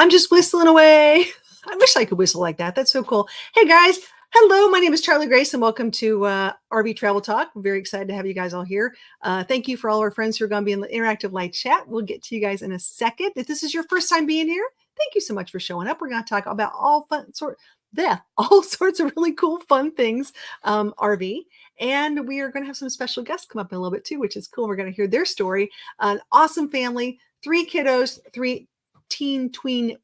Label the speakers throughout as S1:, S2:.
S1: I'm just whistling away. I wish I could whistle like that. That's so cool. Hey guys. Hello, my name is Charlie Grace and welcome to RV Travel Talk. I'm very excited to have you guys all here. Thank you for all our friends who are going to be in the interactive live chat. We'll get to you guys in a second. If this is your first time being here, thank you so much for showing up. We're going to talk about all sorts of really cool, fun things, RV. And we are going to have some special guests come up in a little bit too, which is cool. We're going to hear their story. An awesome family, 3 kiddos, 3 tween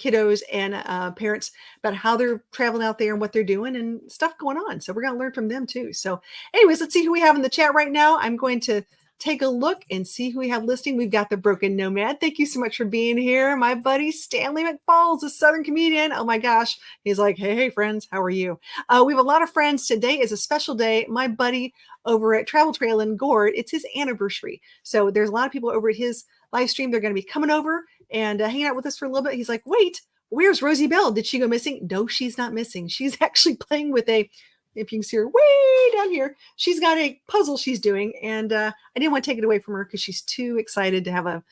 S1: kiddos and parents about how they're traveling out there and what they're doing and stuff going on. So we're going to learn from them too. So anyways, let's see who we have in the chat right now. I'm going to take a look and see who we have listening. We've got the Broken Nomad. Thank you so much for being here. My buddy Stanley McFalls, a Southern comedian. Oh my gosh. He's like, hey friends, how are you? We have a lot of friends. Today is a special day. My buddy over at Travel Trail in Gord, it's his anniversary. So there's a lot of people over at his live stream. They're going to be coming over and hanging out with us for a little bit. He's like, wait, where's Rosie Bell? Did she go missing? No, she's not missing. She's actually playing with if you can see her way down here, she's got a puzzle she's doing. And I didn't want to take it away from her because she's too excited to have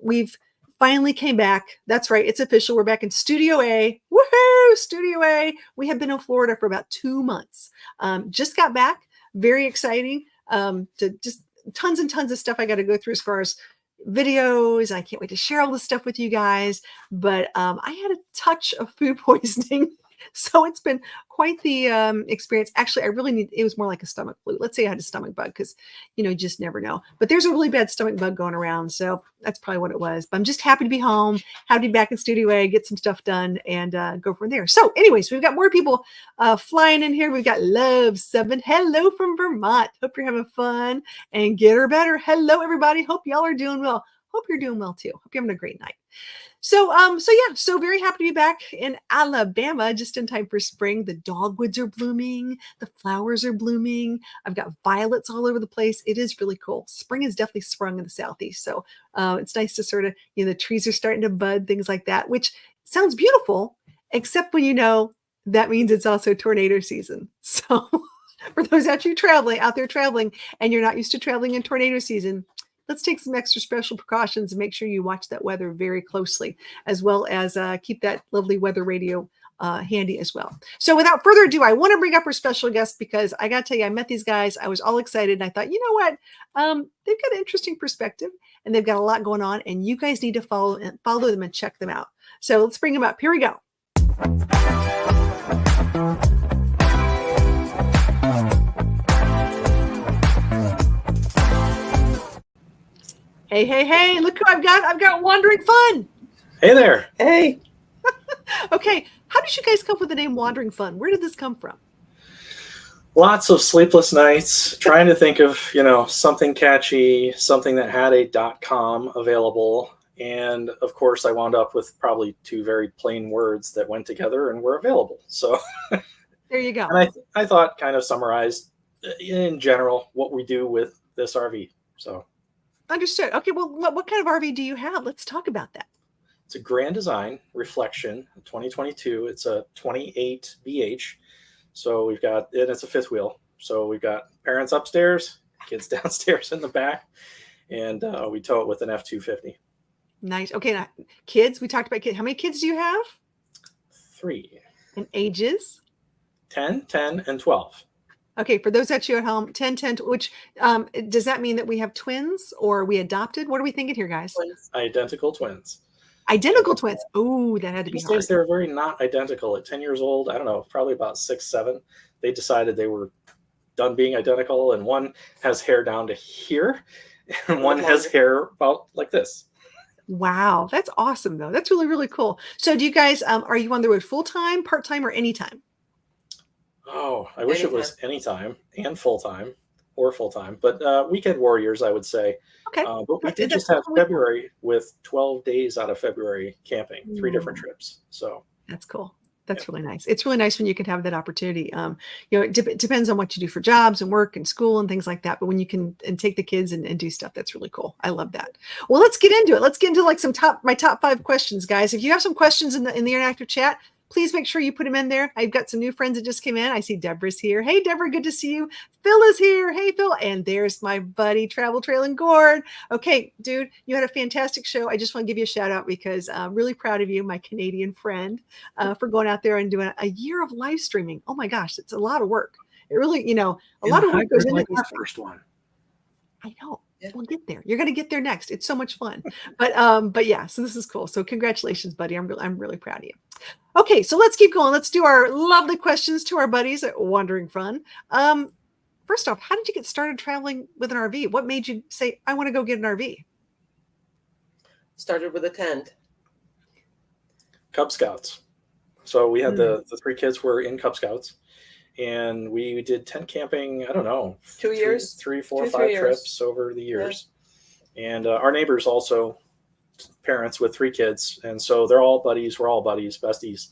S1: we've finally came back. That's right. It's official. We're back in Studio A. Woohoo! Studio A. We have been in Florida for about 2 months. Just got back. Very exciting. To just tons and tons of stuff I got to go through as far as videos. I can't wait to share all this stuff with you guys. But I had a touch of food poisoning. So it's been quite the experience. Actually, it was more like a stomach flu. Let's say I had a stomach bug because, you just never know. But there's a really bad stomach bug going around. So that's probably what it was. But I'm just happy to be home, happy to be back in Studio A, get some stuff done and go from there. So anyways, we've got more people flying in here. We've got Love 7. Hello from Vermont. Hope you're having fun and get her better. Hello, everybody. Hope y'all are doing well. Hope you're doing well too. Hope you're having a great night. So very happy to be back in Alabama just in time for spring. The dogwoods are blooming. The flowers are blooming. I've got violets all over the place. It is really cool. Spring is definitely sprung in the Southeast. So it's nice to sort of, the trees are starting to bud, things like that, which sounds beautiful, except when that means it's also tornado season. So for those out there traveling, and you're not used to traveling in tornado season, let's take some extra special precautions and make sure you watch that weather very closely, as well as keep that lovely weather radio handy as well. So without further ado, I want to bring up our special guest because I got to tell you, I met these guys. I was all excited. And I thought, you know what? They've got an interesting perspective and they've got a lot going on and you guys need to follow them and check them out. So let's bring them up. Here we go. Hey, look who I've got. I've got Wandering Fun.
S2: Hey there.
S1: Hey. Okay. How did you guys come up with the name Wandering Fun? Where did this come from?
S2: Lots of sleepless nights trying to think of, something catchy, something that had a .com available. And of course, I wound up with probably 2 very plain words that went together and were available. So
S1: there you go.
S2: And I thought kind of summarized in general what we do with this RV. So
S1: understood. Okay, well, what kind of RV do you have? Let's talk about that.
S2: It's a Grand Design Reflection 2022. It's a 28 BH. So we've got, and it's a 5th wheel. So we've got parents upstairs, kids downstairs in the back, and we tow it with an F-250.
S1: Nice. Okay, now, kids, we talked about kids. How many kids do you have?
S2: 3.
S1: And ages?
S2: 10, 10, and 12.
S1: Okay, for those at you at home, 10, which does that mean that we have twins or are we adopted? What are we thinking here, guys?
S2: Identical twins.
S1: Identical twins. Oh, that had to be hard.
S2: These days, they're very not identical. At 10 years old, I don't know, probably about 6, 7, they decided they were done being identical, and one has hair down to here, and one has hair about like this.
S1: Wow, that's awesome, though. That's really, really cool. So do you guys, are you on the road full-time, part-time, or anytime?
S2: Oh, I wish it was anytime and full-time or full-time, but weekend warriors, I would say.
S1: Okay.
S2: But we did just have February with 12 days out of February camping, 3 different trips. So
S1: that's cool. That's really nice. It's really nice when you can have that opportunity. It depends on what you do for jobs and work and school and things like that. But when you can take the kids and do stuff, that's really cool. I love that. Well, let's get into it. Let's get into like my top 5 questions, guys. If you have some questions in the interactive chat, please make sure you put them in there. I've got some new friends that just came in. I see Deborah's here. Hey, Deborah, good to see you. Phil is here. Hey, Phil. And there's my buddy, Travel Trail and Gord. Okay, dude, you had a fantastic show. I just want to give you a shout out because I'm really proud of you, my Canadian friend, for going out there and doing a year of live streaming. Oh my gosh, it's a lot of work. It really, a lot of work goes into
S2: like
S1: this
S2: our first one.
S1: I know. Yeah. We'll get there. You're going to get there next. It's so much fun. But yeah, so this is cool. So congratulations, buddy. I'm really proud of you. Okay, so let's keep going. Let's do our lovely questions to our buddies at Wandering Fun. First off, how did you get started traveling with an RV? What made you say, I want to go get an RV?
S3: Started with a tent.
S2: Cub Scouts. So we had the 3 kids were in Cub Scouts. And we did tent camping, I don't know,
S3: 2 years,
S2: 3, 4, 5 trips over the years. Yeah. And our neighbors also parents with 3 kids. And so they're all buddies. We're all buddies, besties,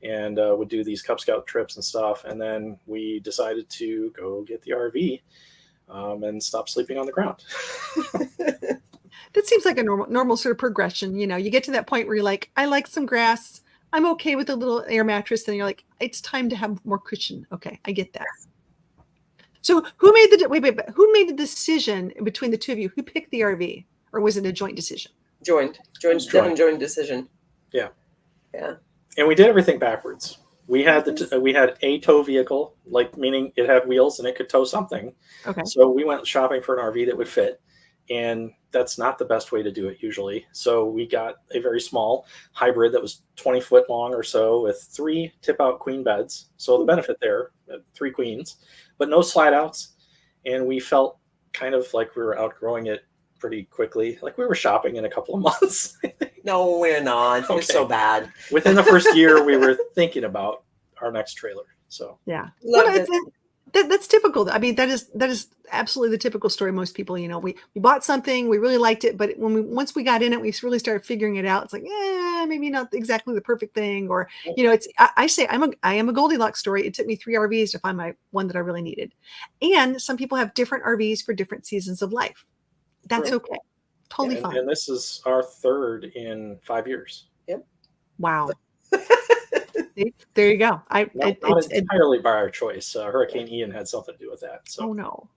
S2: and would do these Cub Scout trips and stuff. And then we decided to go get the RV and stop sleeping on the ground.
S1: That seems like a normal sort of progression. You get to that point where you're like, I like some grass. I'm okay with a little air mattress. Then you're like, it's time to have more cushion. Okay, I get that. So who made the decision between the two of you? Who picked the RV, or was it a joint decision?
S3: Joint decision.
S2: Yeah.
S3: Yeah.
S2: And we did everything backwards. We had we had a tow vehicle, like meaning it had wheels and it could tow something.
S1: Okay.
S2: So we went shopping for an RV that would fit. And that's not the best way to do it usually. So we got a very small hybrid that was 20 foot long or so with 3 tip-out queen beds. So the benefit there, 3 queens, but no slide outs. And we felt kind of like we were outgrowing it pretty quickly. Like we were shopping in a couple of months.
S3: No, we're not.
S2: Okay.
S3: It's so bad.
S2: Within the first year, we were thinking about our next trailer. So
S1: yeah. That's typical. I mean, that is absolutely the typical story. Most people, we bought something, we really liked it, but once we got in it, we really started figuring it out. It's like, maybe not exactly the perfect thing, or I say I am a Goldilocks story. It took me 3 RVs to find my one that I really needed, and some people have different RVs for different seasons of life. That's okay, totally fine.
S2: And this is our 3rd in 5 years.
S3: Yep.
S1: Wow. There you go.
S2: Not entirely by our choice. Hurricane Ian had something to do with that. So.
S1: Oh no.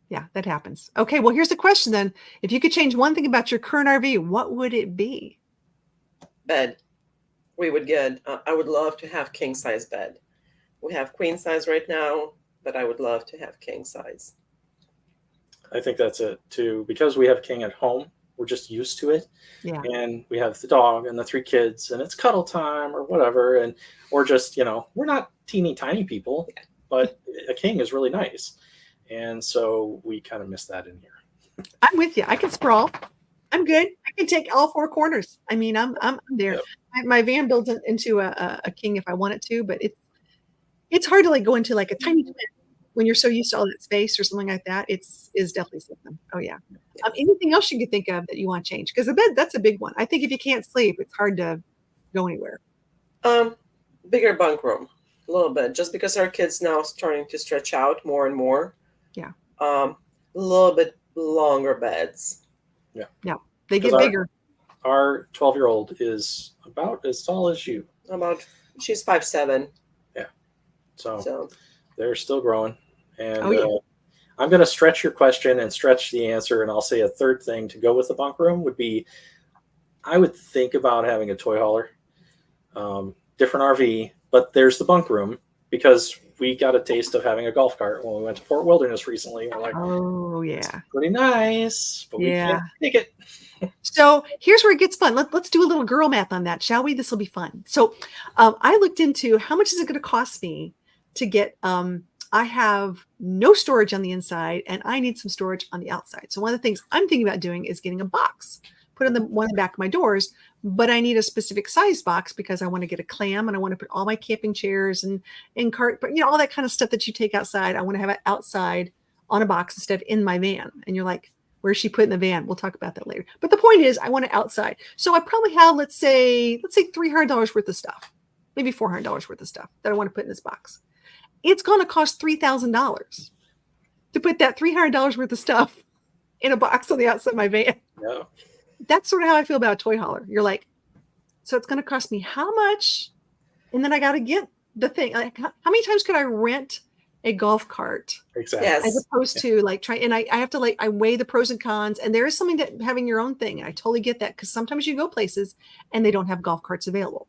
S2: Yeah,
S1: that happens. Okay, well, here's the question then. If you could change one thing about your current RV, what would it be?
S3: Bed. We would get. I would love to have king size bed. We have queen size right now, but I would love to have king size.
S2: I think that's it too, because we have king at home. We're just used to it.
S1: Yeah.
S2: And we have the dog and the 3 kids and it's cuddle time or whatever. And or just, we're not teeny tiny people, but a king is really nice. And so we kind of miss that in here.
S1: I'm with you. I can sprawl. I'm good. I can take all 4 corners. I mean, I'm there. Yep. My van builds into a king if I want it to, but it's hard to go into a tiny twin when you're so used to all that space or something like that. Is definitely something. Oh yeah. Anything else you could think of that you want to change? Because the bed, that's a big one. I think if you can't sleep, it's hard to go anywhere.
S3: Bigger bunk room, a little bit, just because our kids now starting to stretch out more and more.
S1: Yeah.
S3: A little bit longer beds.
S2: Yeah.
S1: Yeah. They get bigger.
S2: Our 12-year-old is about as tall as you.
S3: She's 5'7".
S2: Yeah. So they're still growing. And
S1: yeah.
S2: I'm going to stretch your question and stretch the answer. And I'll say a third thing to go with the bunk room would be, I would think about having a toy hauler, different RV, but there's the bunk room, because we got a taste of having a golf cart when we went to Fort Wilderness recently. We're like,
S1: oh yeah,
S2: pretty nice, but we can't take it.
S1: So here's where it gets fun. Let's do a little girl math on that, shall we? This will be fun. So I looked into how much is it going to cost me to get, I have no storage on the inside and I need some storage on the outside. So one of the things I'm thinking about doing is getting a box, put on one in the back of my doors, but I need a specific size box because I want to get a clam and I want to put all my camping chairs and cart, but all that kind of stuff that you take outside. I want to have it outside on a box instead of in my van. And you're like, where's she put in the van? We'll talk about that later. But the point is, I want it outside. So I probably have, let's say $300 worth of stuff, maybe $400 worth of stuff that I want to put in this box. It's going to cost $3,000 to put that $300 worth of stuff in a box on the outside of my van.
S2: Yeah.
S1: That's sort of how I feel about a toy hauler. You're like, So it's going to cost me how much? And then I got to get the thing. Like, how many times could I rent a golf cart?
S2: Exactly.
S3: Yes.
S1: As opposed to like try, and I have to like, I weigh the pros and cons, and there is something that having your own thing. And I totally get that, because sometimes you go places and they don't have golf carts available.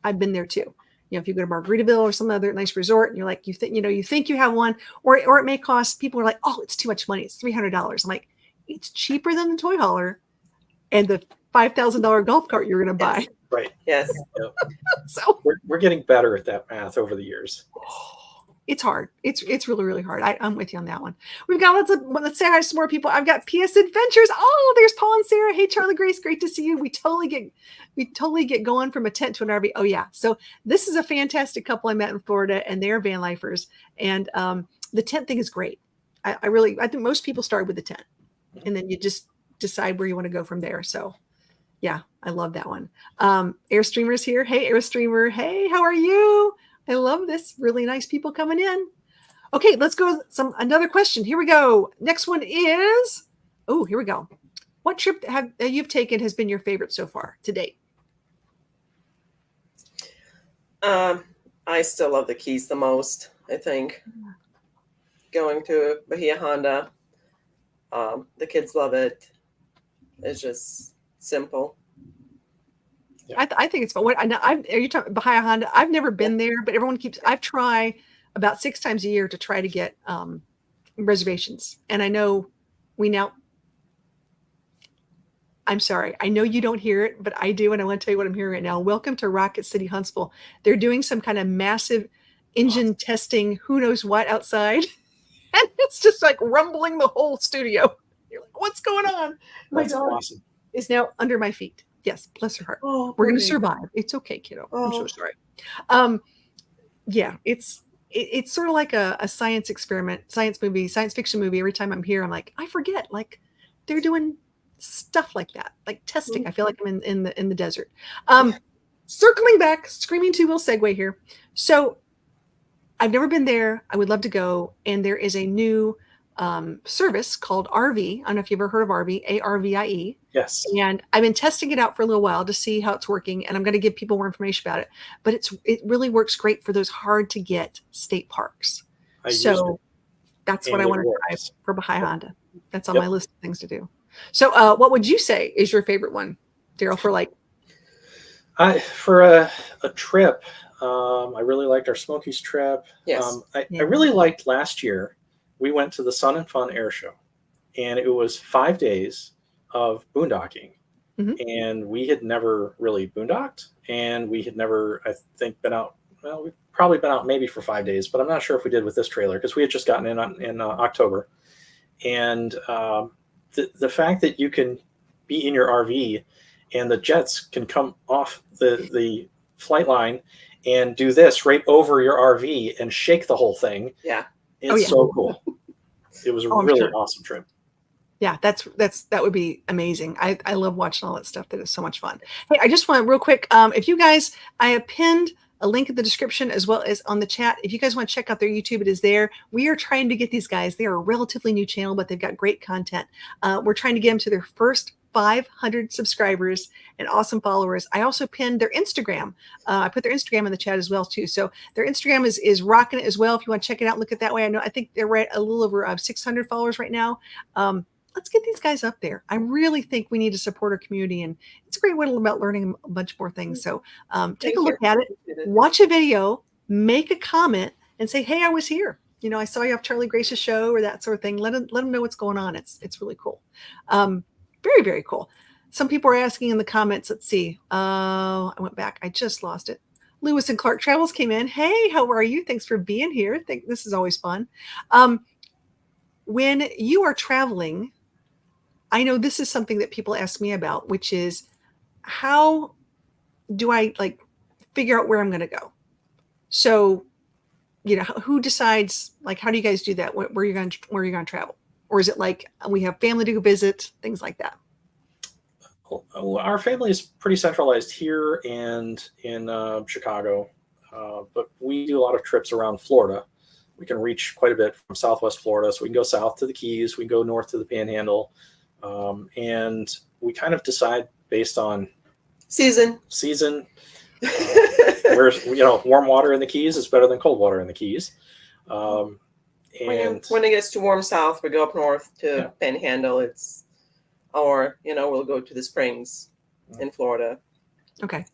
S1: I've been there too. If you go to Margaritaville or some other nice resort, and you're like, you think you have one, or it may cost, people are like, oh, it's too much money. It's $300. I'm like, it's cheaper than the toy hauler and the $5,000 golf cart you're going to buy.
S3: Yes.
S2: Right.
S3: Yes.
S2: Yep.
S1: So
S2: we're getting better at that math over the years.
S1: it's hard. It's really, really hard. I'm with you on that one. We've got let's say hi to some more people. I've got PS Adventures. Oh, there's Paul and Sarah. Hey, Charlie Grace, great to see you. We totally get going from a tent to an RV. Oh yeah. So this is a fantastic couple I met in Florida, and they're van lifers. And the tent thing is great. I think most people start with the tent, and then you just decide where you want to go from there. So yeah, I love that one. Airstreamer's here. Hey, Airstreamer. Hey, how are you? I love this. Really nice people coming in. Okay, let's go. Another question. Here we go. Next one is, here we go. What trip you've taken has been your favorite so far to date?
S3: I still love the Keys the most, I think. Going to Bahia Honda. The kids love it. It's just simple.
S1: Yeah. I think it's fun. Are you talking Bahia Honda? I've never been there, but I've tried about 6 times a year to try to get reservations. And I know I'm sorry. I know you don't hear it, but I do. And I want to tell you what I'm hearing right now. Welcome to Rocket City, Huntsville. They're doing some kind of massive engine testing, who knows what, outside. And it's just like rumbling the whole studio. You're like, what's going on? My dog
S2: awesome.
S1: is now under my feet. Yes, bless her heart.
S3: Oh,
S1: we're going to survive. It's okay, kiddo. I'm so sorry. Yeah, it's sort of like a science experiment, science fiction movie. Every time I'm here, I'm like, I forget, like they're doing stuff like that, like testing. I feel like I'm in the desert. Circling back, Screaming 2 wheel segue here. So I've never been there. I would love to go. And there is a new service called RV. I don't know if you've ever heard of RV, ARVIE.
S2: Yes.
S1: And I've been testing it out for a little while to see how it's working. And I'm going to give people more information about it. But it really works great for those hard to get state parks. So that's what I want to try for Bahia Honda. That's on my list of things to do. So what would you say is your favorite one, Daryl, for like?
S2: For a trip, I really liked our Smokies trip.
S3: Yes.
S2: I really liked last year. We went to the Sun and Fun Air Show, and it was 5 days of boondocking. Mm-hmm. And we had never really boondocked, and we had never, I think, been out. Well, we've probably been out maybe for 5 days, but I'm not sure if we did with this trailer, because we had just gotten in October. And the fact that you can be in your RV and the jets can come off the flight line and do this right over your RV and shake the whole thing.
S3: Yeah.
S2: It's so cool. It was a really awesome trip.
S1: Yeah, that would be amazing. I love watching all that stuff. That is so much fun. Hey, I just want real quick, if you guys, I have pinned a link in the description as well as on the chat. If you guys want to check out their YouTube, it is there. We are trying to get these guys. They are a relatively new channel, but they've got great content. We're trying to get them to their first 500 subscribers and awesome followers. I also pinned their Instagram. I put their Instagram in the chat as well too. So their Instagram is rocking it as well. If you want to check it out, look at that way. I think they're right a little over 600 followers right now. Let's get these guys up there. I really think we need to support our community, and it's a great way about learning a bunch more things. So take a look at it, watch a video, make a comment, and say, hey, I was here. I saw you off Charlie Grace's show or that sort of thing. Let them know what's going on. It's really cool. Very, very cool. Some people are asking in the comments. Let's see. I went back. I just lost it. Lewis and Clark Travels came in. Hey, how are you? Thanks for being here. This is always fun. When you are traveling, I know this is something that people ask me about, which is how do I figure out where I'm going to go? So, who decides, how do you guys do that? Where you're going to travel? Or is it we have family to go visit, things like that?
S2: Well, our family is pretty centralized here and in Chicago, but we do a lot of trips around Florida. We can reach quite a bit from Southwest Florida, so we can go south to the Keys, we can go north to the Panhandle, and we kind of decide based on
S3: Season.
S2: Where's warm water in the Keys is better than cold water in the Keys. And
S3: when it gets to warm south, we go up north to Panhandle. We'll go to the springs in Florida.
S1: Okay.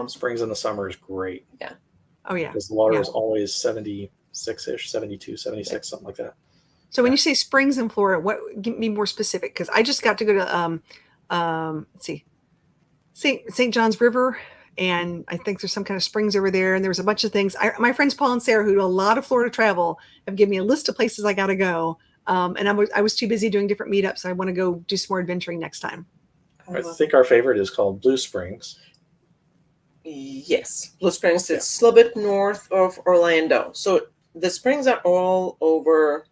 S2: Springs in the summer is great.
S3: Yeah.
S1: Oh yeah.
S2: Because the water is always 76-ish, 72, 76, something like that.
S1: So when you say springs in Florida, give me more specific? Because I just got to go to let's see, St. John's River, and I think there's some kind of springs over there, and there was a bunch of things. My friends Paul and Sarah, who do a lot of Florida travel, have given me a list of places I got to go. And I was too busy doing different meetups. I want to go do some more adventuring next time.
S2: I think our favorite is called Blue Springs.
S3: Yes, Blue Springs. It's a little bit north of Orlando. So the springs are all over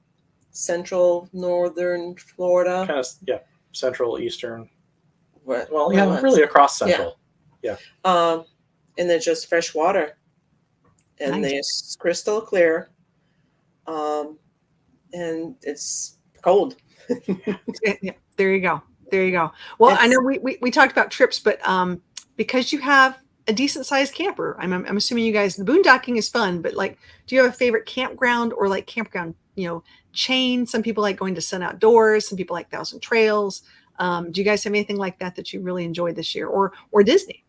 S3: central, northern Florida.
S2: Kind of, central, eastern.
S3: Well,
S2: really across central. Yeah.
S3: And they're just fresh water. And
S1: Nice.
S3: they're crystal clear. And it's cold.
S1: Yeah, there you go. Well, I know we talked about trips, but because you have a decent sized camper, I'm assuming you guys, the boondocking is fun, but like, do you have a favorite campground or like campground, chain? Some people like going to Sun Outdoors. Some people like Thousand Trails. Do you guys have anything like that you really enjoyed this year, or Disney?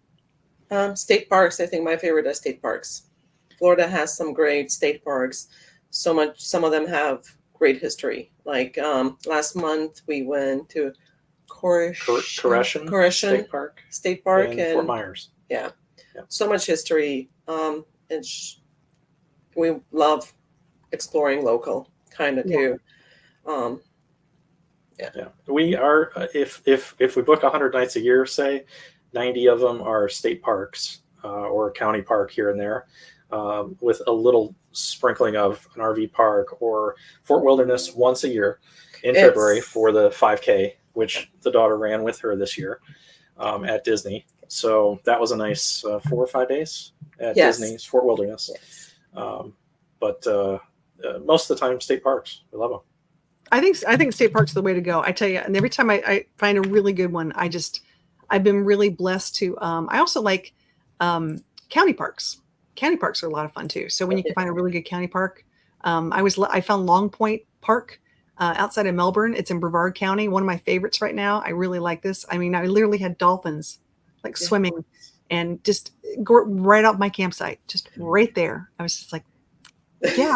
S3: State parks. I think my favorite is state parks. Florida has some great state parks. So much. Some of them have great history. Like last month, we went to
S2: Koreshan
S3: State Park
S2: and Fort Myers.
S3: Yeah. So much history. We love exploring local kind of too.
S2: We are if we book 100 nights a year, say 90 of them are state parks or a county park here and there, with a little sprinkling of an RV park or Fort Wilderness once a year in February for the 5K, which the daughter ran with her this year at Disney. So that was a nice 4 or 5 days at Disney's Fort Wilderness. But most of the time, state parks. We love them.
S1: I think state parks are the way to go. I tell you, and every time I find a really good one, I've been really blessed to. I also like county parks. County parks are a lot of fun too. So when you can find a really good county park, I found Long Point Park outside of Melbourne. It's in Brevard County. One of my favorites right now. I really like this. I mean, I literally had dolphins like swimming and just go right off my campsite, just right there. I was just like, yeah.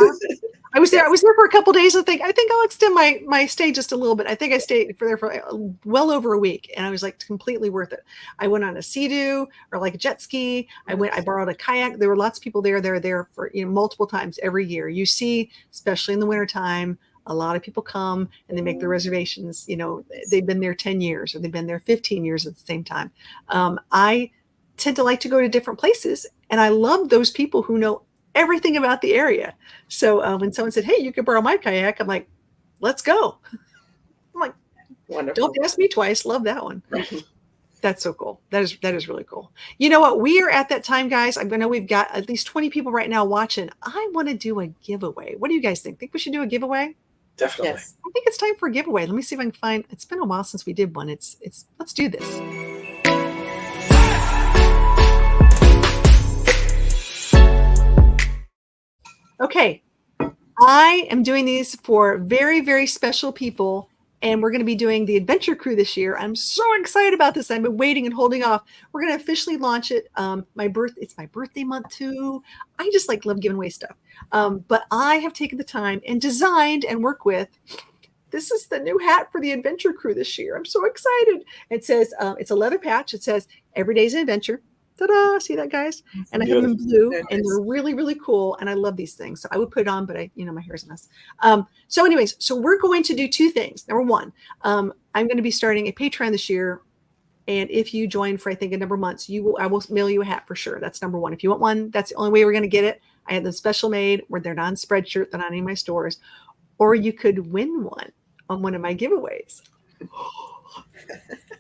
S1: I was there for a couple of days. I think I'll extend my stay just a little bit. I think I stayed for well over a week, and I was like completely worth it. I went on a Sea-Doo or like a jet ski. I borrowed a kayak. There were lots of people there. They're there for multiple times every year. You see, especially in the wintertime, a lot of people come and they make their reservations. They've been there 10 years or they've been there 15 years at the same time. I tend to like to go to different places, and I love those people who know everything about the area. So when someone said, "Hey, you could borrow my kayak," I'm like, "Let's go." I'm like,
S3: wonderful.
S1: Don't ask me twice. Love that one. That's so cool. That is really cool. You know what? We are at that time, guys. I know we've got at least 20 people right now watching. I want to do a giveaway. What do you guys think? Think we should do a giveaway?
S2: Definitely.
S3: Yes.
S1: I think it's time for a giveaway. Let me see if I can find. It's been a while since we did one. Let's do this. Okay, I am doing these for very, very special people, and we're going to be doing the Adventure Crew this year. I'm so excited about this. I've been waiting and holding off. We're going to officially launch it. It's my birthday month too. I just love giving away stuff. But I have taken the time and designed and worked with. This is the new hat for the Adventure Crew this year. I'm so excited. It says it's a leather patch. It says "Every day's an adventure." Ta-da! See that, guys? And I have them in blue, and they're really, really cool. And I love these things. So I would put it on, but my hair's a mess. So anyways, we're going to do two things. Number one, I'm going to be starting a Patreon this year. And if you join for, I think, a number of months, I will mail you a hat for sure. That's number one. If you want one, that's the only way we're going to get it. I have them special made where they're not in Spreadshirt. They're not in any of my stores. Or you could win one on one of my giveaways.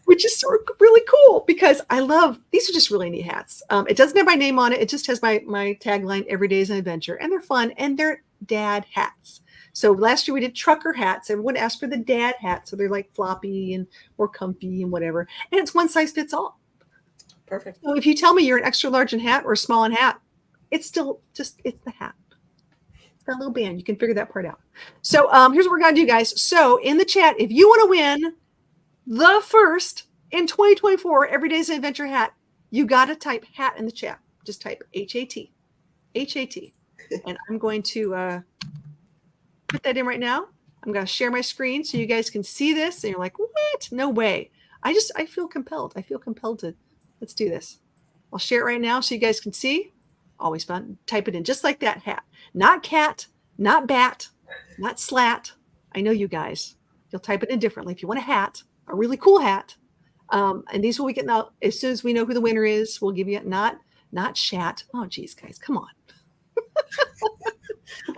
S1: Which is really cool because I love, these are just really neat hats. It doesn't have my name on it. It just has my tagline, "Every day is an adventure," and they're fun and they're dad hats. So last year we did trucker hats. Everyone asked for the dad hat. So they're like floppy and more comfy and whatever. And it's one size fits all.
S3: Perfect.
S1: So if you tell me you're an extra large in hat or small in hat, it's still just, it's the hat. It's got a little band. You can figure that part out. So here's what we're going to do, guys. So in the chat, if you want to win the first in 2024 Everyday's an Adventure hat, you got to type hat in the chat. Just type H-A-T. H-A-T. And I'm going to put that in right now. I'm going to share my screen so you guys can see this. And you're like, what? No way. I feel compelled. I feel compelled to, let's do this. I'll share it right now so you guys can see. Always fun. Type it in just like that, hat. Not cat, not bat, not slat. I know you guys. You'll type it in differently. If you want a hat, a really cool hat, and these will be getting out as soon as we know who the winner is. We'll give you not shat. Oh, geez, guys, come on.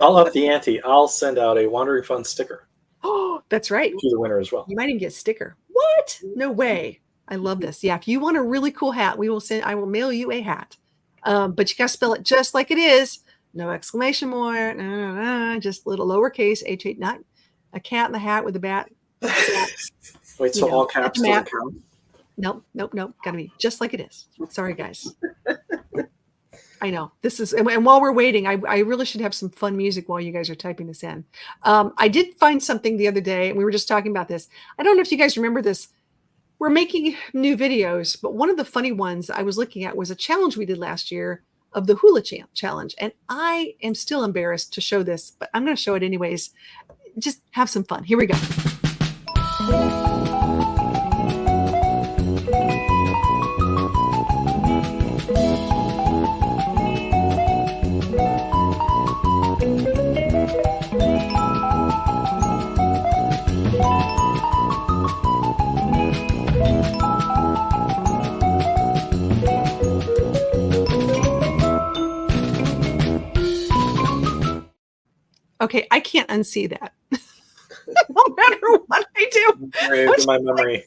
S2: I'll up the ante. I'll send out a Wandering Fun sticker.
S1: Oh, that's right.
S2: To the winner as well.
S1: You might even get a sticker. What? No way. I love this. Yeah, if you want a really cool hat, I will mail you a hat. But you got to spell it just like it is. No exclamation mark. No, just little lowercase h8. Not a cat in the hat with a bat.
S2: Wait, so all caps don't count?
S1: Nope. Got to be just like it is. Sorry, guys. I know this is, and while we're waiting, I really should have some fun music while you guys are typing this in. I did find something the other day, and we were just talking about this. I don't know if you guys remember this. We're making new videos, but one of the funny ones I was looking at was a challenge we did last year of the hula challenge. And I am still embarrassed to show this, but I'm going to show it anyways. Just have some fun. Here we go. Okay, I can't unsee that. No matter what I do.
S2: In my memory.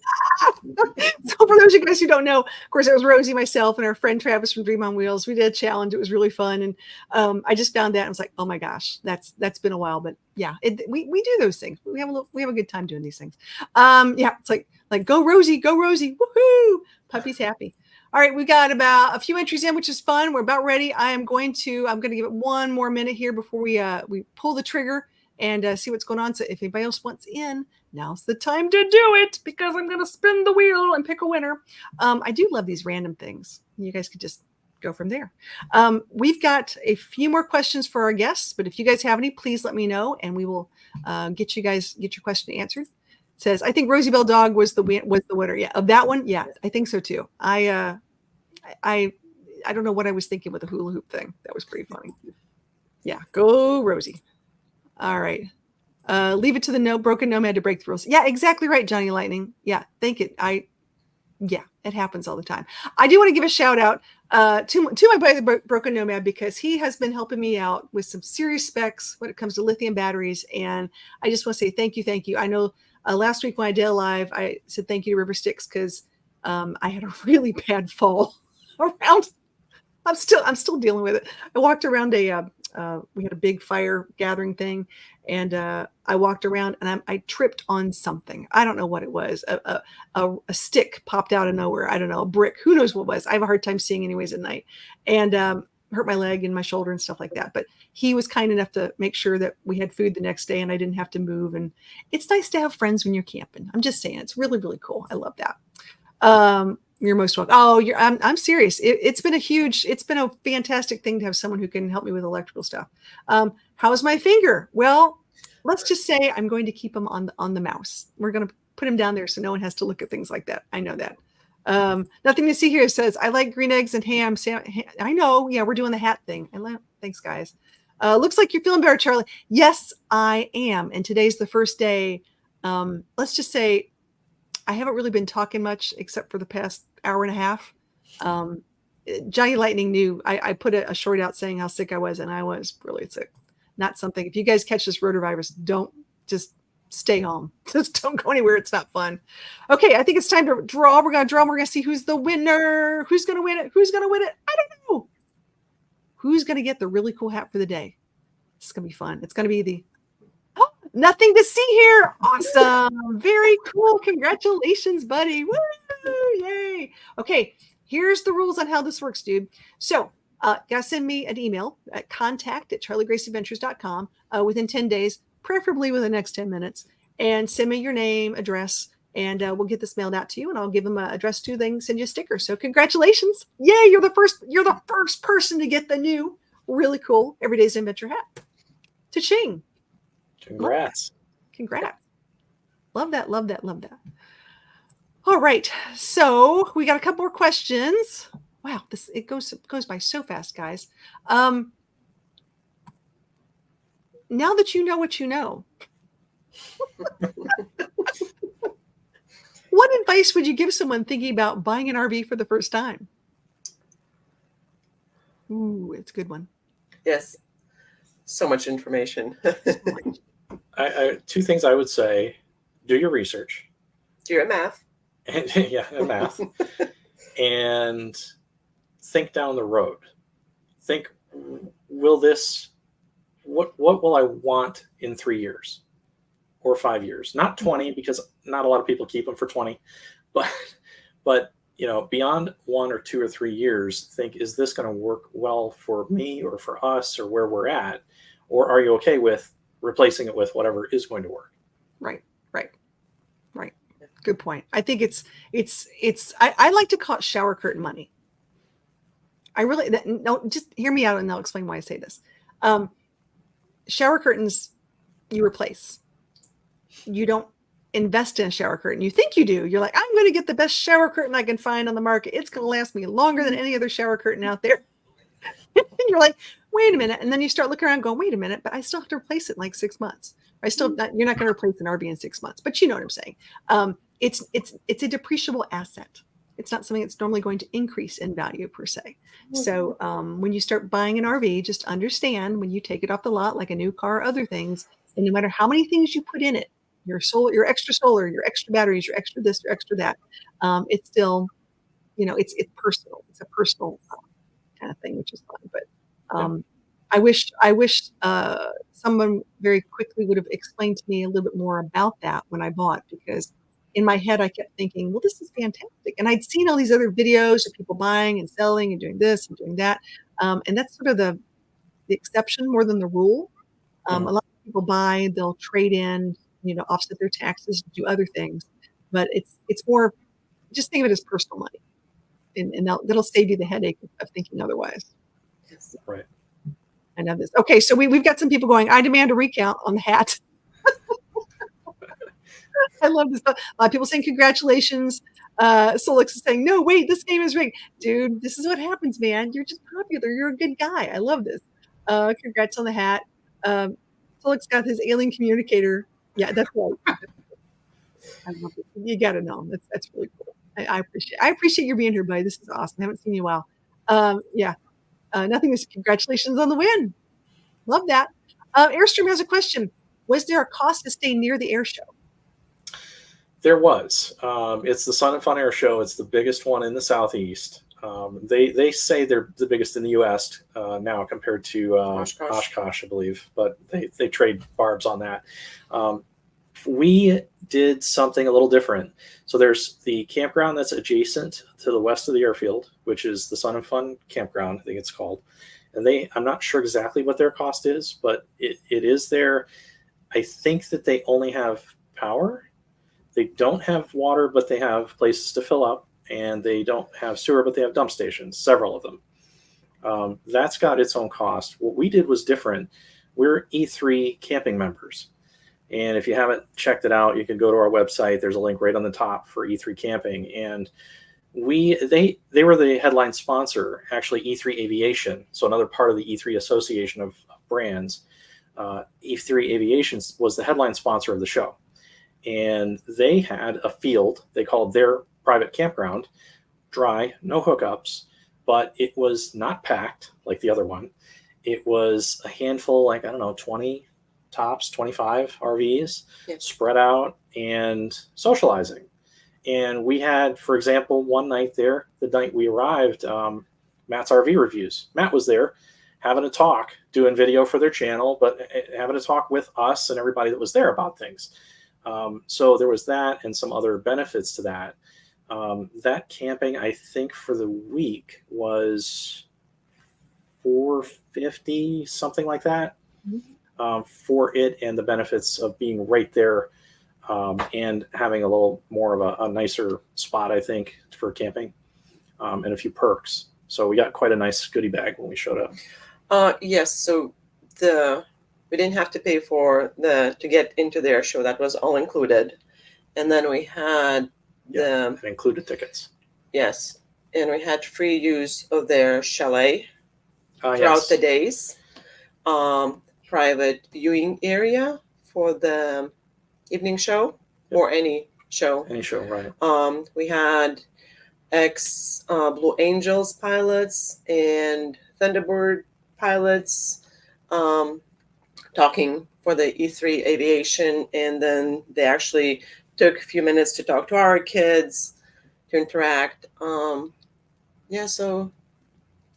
S1: So for those of you guys who don't know, of course, it was Rosie, myself, and our friend Travis from Dream on Wheels. We did a challenge. It was really fun. And I just found that. I was like, oh my gosh, that's been a while. But yeah, we do those things. We have a good time doing these things. Yeah, it's like go Rosie, woohoo! Puppy's happy. All right, we got about a few entries in, which is fun. We're about ready. I'm going to give it one more minute here before we pull the trigger and see what's going on. So if anybody else wants in, now's the time to do it, because I'm going to spin the wheel and pick a winner. I do love these random things. You guys could just go from there. We've got a few more questions for our guests, but if you guys have any, please let me know, and we will get your question answered. It says, I think Rosie Bell Dog was the winner. Yeah, of that one. Yeah, I think so too. I don't know what I was thinking with the hula hoop thing. That was pretty funny. Yeah, go Rosie. All right. Leave it to the broken nomad to break the rules. Yeah, exactly right, Johnny Lightning. Yeah, thank it. Yeah, it happens all the time. I do want to give a shout out to my buddy, Broken Nomad, because he has been helping me out with some serious specs when it comes to lithium batteries. And I just want to say thank you. I know last week when I did a live, I said thank you to River Styx because I had a really bad fall around. I'm still dealing with it. I walked around we had a big fire gathering thing, and I walked around and I tripped on something. I don't know what it was. A stick popped out of nowhere. I don't know, a brick. Who knows what it was? I have a hard time seeing anyways at night, and hurt my leg and my shoulder and stuff like that. But he was kind enough to make sure that we had food the next day and I didn't have to move. And it's nice to have friends when you're camping. I'm just saying, it's really, really cool. I love that. You're most welcome. Oh, I'm serious. It's been a fantastic thing to have someone who can help me with electrical stuff. How's my finger? Well, let's just say I'm going to keep him on the mouse. We're going to put him down there so no one has to look at things like that. I know that. Nothing to see here. It says, I like green eggs and ham. I know. Yeah, we're doing the hat thing. Thanks, guys. Looks like you're feeling better, Charlie. Yes, I am. And today's the first day. Let's just say I haven't really been talking much except for the past hour and a half. Johnny Lightning knew I put a short out saying how sick I was, and I was really sick. Not something. If you guys catch this rotavirus, don't just stay home. Just don't go anywhere. It's not fun. Okay, I think it's time to draw. We're gonna draw. We're gonna see who's the winner. Who's gonna win it? Who's gonna win it? I don't know. Who's gonna get the really cool hat for the day? It's gonna be fun. It's gonna be nothing to see here. Awesome. Very cool. Congratulations, buddy. Woo! Yay. Okay. Here's the rules on how this works, dude. So gotta send me an email at contact@charliegraceadventures.com within 10 days, preferably within the next 10 minutes, and send me your name, address, and we'll get this mailed out to you, and I'll give them an address to then send you a sticker. So congratulations. Yay, you're the first person to get the new really cool Everyday's Adventure hat. Ta-ching.
S2: Congrats.
S1: Congrats. Love that, love that, love that. All right. So we got a couple more questions. Wow, it goes by so fast, guys. Now that you know what you know, what advice would you give someone thinking about buying an RV for the first time? Ooh, it's a good one.
S3: Yes. So much information.
S2: Two things I would say: do your research.
S3: Do your math.
S2: And, and math. And think down the road. Think, what will I want in 3 years or 5 years? Not 20, because not a lot of people keep them for 20, but beyond 1 or 2 or 3 years, think, is this going to work well for me or for us or where we're at? Or are you okay with replacing it with whatever is going to work?
S1: Right. Good point. I think I like to call it shower curtain money. Just hear me out and I'll explain why I say this. Shower curtains, you replace. You don't invest in a shower curtain. You think you do. You're like, I'm going to get the best shower curtain I can find on the market. It's going to last me longer than any other shower curtain out there. And you're like, wait a minute. And then you start looking around going, wait a minute, but I still have to replace it in like 6 months. You're not going to replace an RV in 6 months, but you know what I'm saying. It's a depreciable asset. It's not something that's normally going to increase in value per se. So when you start buying an RV, just understand when you take it off the lot, like a new car or other things, and no matter how many things you put in it, your extra solar, your extra batteries, your extra this, your extra that, it's still, it's personal. It's a personal kind of thing, which is fun. But I wish someone very quickly would have explained to me a little bit more about that when I bought, because in my head, I kept thinking, well, this is fantastic. And I'd seen all these other videos of people buying and selling and doing this and doing that. And that's sort of the exception more than the rule. A lot of people buy, they'll trade in, offset their taxes, do other things. But it's more, just think of it as personal money. And that'll save you the headache of thinking otherwise.
S3: Yes.
S2: Right.
S1: I know this. Okay, so we've got some people going, I demand a recount on the hat. I love this. A lot of people saying congratulations. Solix is saying, no, wait, this game is rigged. Dude, this is what happens, man. You're just popular. You're a good guy. I love this. Congrats on the hat. Solix got his alien communicator. Yeah, that's right. I love it. You got to know. That's really cool. I appreciate you being here, buddy. This is awesome. I haven't seen you in a while. Nothing is congratulations on the win. Love that. Airstream has a question. Was there a cost to stay near the air show?
S2: There was. It's the Sun and Fun Air Show. It's the biggest one in the Southeast. They say they're the biggest in the U.S. Now compared to Oshkosh, I believe, but they trade barbs on that. We did something a little different. So there's the campground that's adjacent to the west of the airfield, which is the Sun and Fun Campground, I think it's called. And I'm not sure exactly what their cost is, but it is there. I think that they only have power. They don't have water, but they have places to fill up, and they don't have sewer, but they have dump stations, several of them. That's got its own cost. What we did was different. We're E3 camping members. And if you haven't checked it out, you can go to our website. There's a link right on the top for E3 camping. And they were the headline sponsor, actually E3 Aviation. So another part of the E3 Association of brands. E3 Aviation was the headline sponsor of the show. And they had a field they called their private campground, dry, no hookups, but it was not packed like the other one. It was a handful, like, I don't know, 20 tops, 25 RVs spread out and socializing. And we had, for example, one night there, the night we arrived, Matt's RV Reviews. Matt was there having a talk, doing video for their channel, but having a talk with us and everybody that was there about things. So there was that and some other benefits to that. That camping, I think, for the week was $450, something like that, for it, and the benefits of being right there, and having a little more of a nicer spot, I think, for camping, and a few perks. So we got quite a nice goodie bag when we showed up.
S3: Yes. So we didn't have to pay for to get into their show. That was all included. And then we had
S2: it included tickets.
S3: Yes. And we had free use of their chalet throughout
S2: Yes.
S3: the days. Private viewing area for the evening show, or any show.
S2: Any show, right.
S3: We had Blue Angels pilots and Thunderbird pilots talking for the E3 aviation, and then they actually took a few minutes to talk to our kids, to interact. So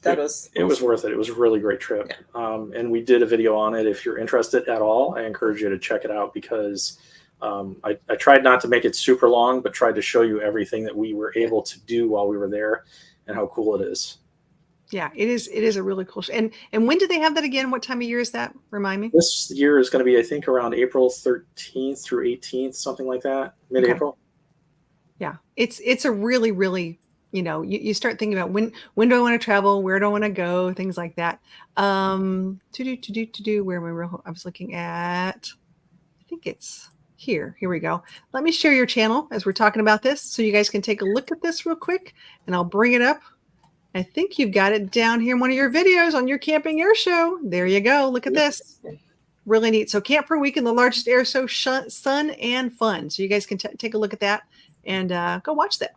S3: that was
S2: it was worth it. It was a really great trip.
S3: Yeah.
S2: And we did a video on it. If you're interested at all, I encourage you to check it out, because I tried not to make it super long, but tried to show you everything that we were able to do while we were there and how cool it is.
S1: Yeah, it is. It is a really cool show. And when do they have that again? What time of year is that? Remind me.
S2: This year is going to be, I think, around April 13th through 18th, something like that, mid-April.
S1: Okay. Yeah, it's a really, really, you start thinking about when do I want to travel, where do I want to go, things like that. Where am I was looking at, I think it's here. Here we go. Let me share your channel as we're talking about this, so you guys can take a look at this real quick, and I'll bring it up. I think you've got it down here in one of your videos on your camping air show. There you go. Look at this. Really neat. So Camp for a Weekend, the largest air show, sun and fun. So you guys can take a look at that and go watch that.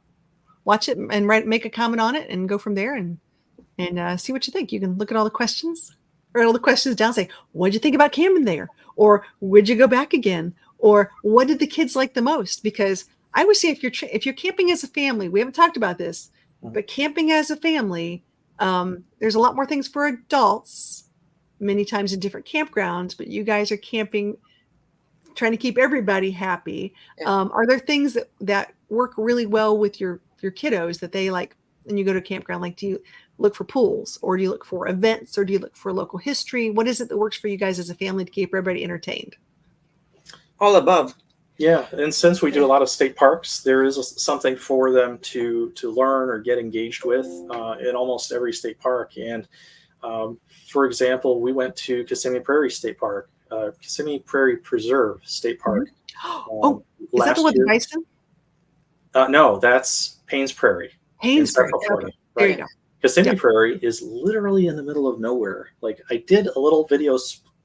S1: Watch it and make a comment on it, and go from there and see what you think. You can look at all the questions, or all the questions down. Say, what did you think about camping there? Or would you go back again? Or what did the kids like the most? Because I would say if you're camping as a family, we haven't talked about this, but camping as a family, there's a lot more things for adults, many times in different campgrounds, but you guys are camping, trying to keep everybody happy.
S3: Yeah.
S1: Are there things that work really well with your kiddos that they like when you go to a campground? Like, do you look for pools, or do you look for events, or do you look for local history? What is it that works for you guys as a family to keep everybody entertained?
S3: all above.
S2: Yeah, and since we do a lot of state parks, there is something for them to learn or get engaged with in almost every state park. And for example, we went to Kissimmee Prairie State Park, Kissimmee Prairie Preserve State Park.
S1: Is that the one with bison?
S2: No, that's Paynes Prairie.
S1: Paynes Prairie.
S2: Central Florida.
S1: Okay. There you go.
S2: Kissimmee Prairie is literally in the middle of nowhere. Like, I did a little video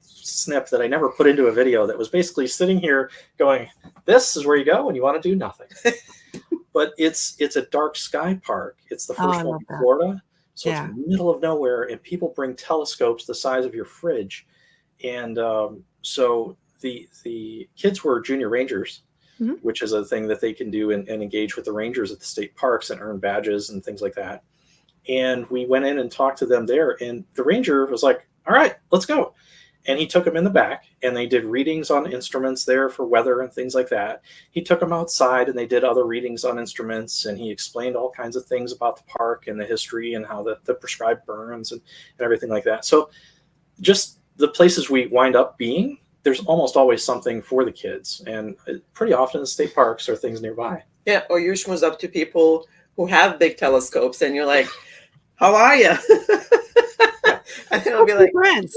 S2: snip that I never put into a video that was basically sitting here going, this is where you go when you want to do nothing. But it's a dark sky park. It's the first one in Florida. So it's in the middle of nowhere, and people bring telescopes the size of your fridge. And so the kids were junior rangers, which is a thing that they can do and engage with the rangers at the state parks and earn badges and things like that. And we went in and talked to them there, and the ranger was like, all right, let's go. And he took them in the back, and they did readings on instruments there for weather and things like that. He took them outside, and they did other readings on instruments, and he explained all kinds of things about the park and the history and how the prescribed burns and everything like that. So just the places we wind up being, there's almost always something for the kids. And pretty often the state parks are things nearby.
S3: Yeah, or you schmooze up to people who have big telescopes, and you're like, how are you? And they'll be like,
S1: friends.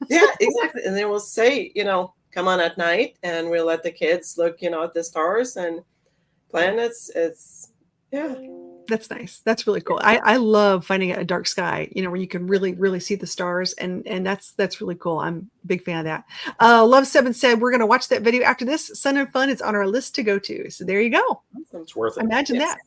S3: Yeah, exactly. And they will say, come on at night, and we'll let the kids look, at the stars and planets.
S1: That's nice. That's really cool. I love finding a dark sky, where you can really, really see the stars. And that's really cool. I'm a big fan of that. Love7 said, we're going to watch that video after this. Sun and Fun is on our list to go to. So there you go.
S2: It's worth it.
S1: Imagine that.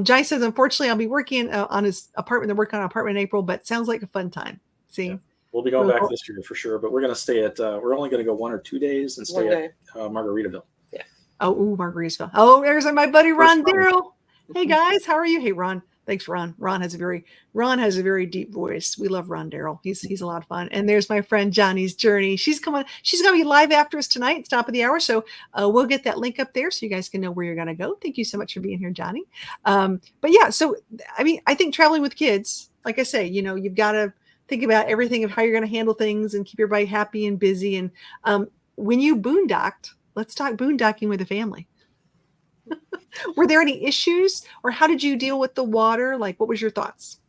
S1: Jai says, unfortunately, I'll be working on his apartment. They're working on an apartment in April, but sounds like a fun time. See?
S2: Yeah. We'll be going back this year for sure, but we're going to stay at, we're only going to go 1 or 2 days and stay at Margaritaville.
S1: Yeah. Oh, Margaritaville. Oh, there's my buddy, Ron Darrell. Hey guys, how are you? Hey, Ron, Thanks, Ron. Ron has a very deep voice. We love Ron Darrell. He's a lot of fun. And there's my friend Johnny's Journey. She's gonna be live after us tonight. It's top of the hour, so we'll get that link up there so you guys can know where you're gonna go. Thank you so much for being here, Johnny. But yeah, so I mean, I think traveling with kids, like I say, you've got to think about everything of how you're going to handle things and keep everybody happy and busy. And when you boondocked, let's talk boondocking with a family. Were there any issues, or how did you deal with the water? Like, what was your thoughts?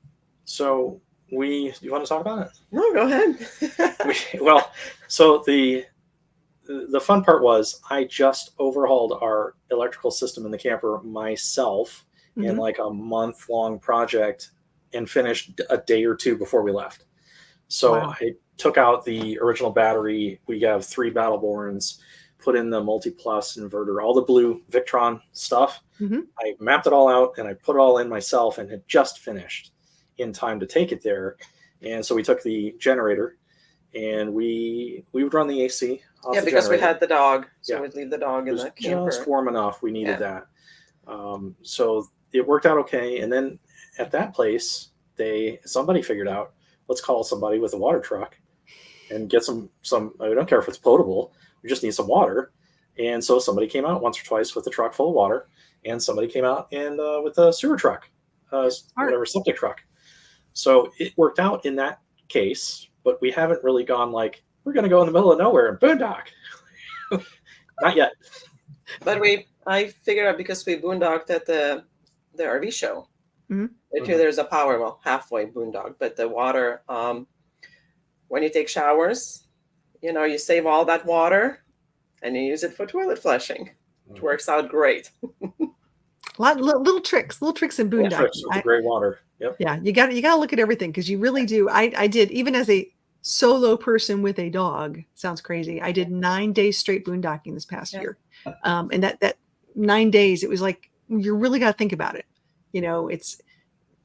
S2: So you want to talk about it?
S3: No, go ahead.
S2: So the fun part was I just overhauled our electrical system in the camper myself in like a month-long project and finished a day or two before we left. So
S1: Wow.
S2: I took out the original battery. We have 3 Battleborns, put in the multi-plus inverter, all the blue Victron stuff. I mapped it all out and I put it all in myself and had just finished in time to take it there. And so we took the generator and we would run the AC off the
S3: because we
S2: generator.
S3: had the dog. So
S2: Yeah.
S3: we'd leave the dog in the camper.
S2: Just warm enough. We needed that. So it worked out okay. And then at that place, somebody figured out, let's call somebody with a water truck and get some, I don't care if it's potable, we just need some water. And so somebody came out once or twice with a truck full of water, and somebody came out and with a sewer truck, whatever, septic truck. So it worked out in that case, but we haven't really gone like, we're going to go in the middle of nowhere and boondock. Not yet.
S3: But I figured out, because we boondocked at the RV show. There's a power, halfway boondock, but the water, when you take showers, you save all that water and you use it for toilet flushing. It works out great.
S1: Little tricks in boondocking.
S2: Tricks with the gray water. Yep.
S1: Yeah, you got to look at everything, because you really do. I did, even as a solo person with a dog. Sounds crazy. I did 9 days straight boondocking this past year, and that 9 days, it was like, you really got to think about it.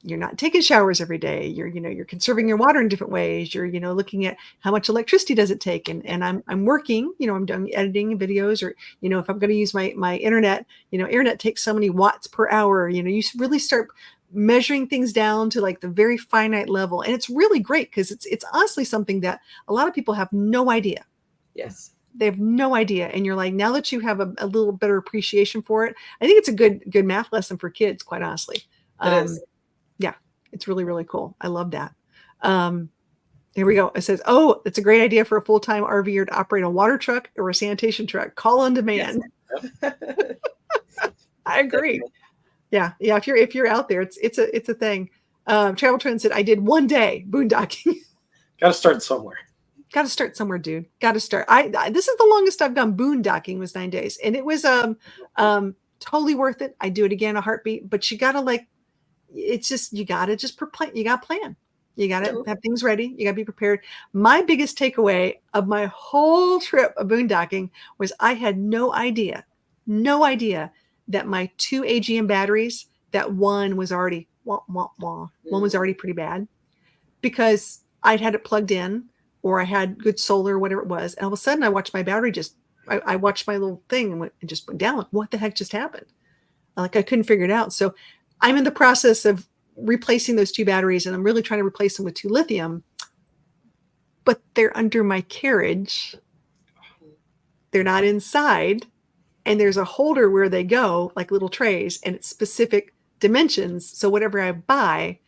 S1: You're not taking showers every day. You're conserving your water in different ways. You're, looking at how much electricity does it take. And I'm working, I'm done editing videos, or, if I'm going to use my internet, internet takes so many watts per hour. You really start measuring things down to like the very finite level. And it's really great, because it's honestly something that a lot of people have no idea.
S3: Yes.
S1: They have no idea. And you're like, now that you have a little better appreciation for it, I think it's a good math lesson for kids, quite honestly.
S3: It is.
S1: Yeah, it's really, really cool. I love that. Here we go. It says, oh, it's a great idea for a full-time RVer to operate a water truck or a sanitation truck. Call on demand.
S3: Yes.
S1: I agree. Yeah. If you're out there, it's a thing. Travel Trend said, I did 1 day boondocking.
S2: Got to start somewhere.
S1: Got to start somewhere, dude. Got to start. This is the longest I've gone boondocking, was 9 days, and it was totally worth it. I do it again, a heartbeat. But you got to it's just, you got to plan. You got to plan. You got to have things ready. You got to be prepared. My biggest takeaway of my whole trip of boondocking was I had no idea that my 2 AGM batteries, that one was already one was already pretty bad, because I'd had it plugged in, or I had good solar, whatever it was. And all of a sudden I watched my battery I watched my little thing and just went down. Like, what the heck just happened? Like, I couldn't figure it out. So I'm in the process of replacing those 2 batteries, and I'm really trying to replace them with 2 lithium, but they're under my carriage. They're not inside. And there's a holder where they go, like little trays, and it's specific dimensions. So whatever I buy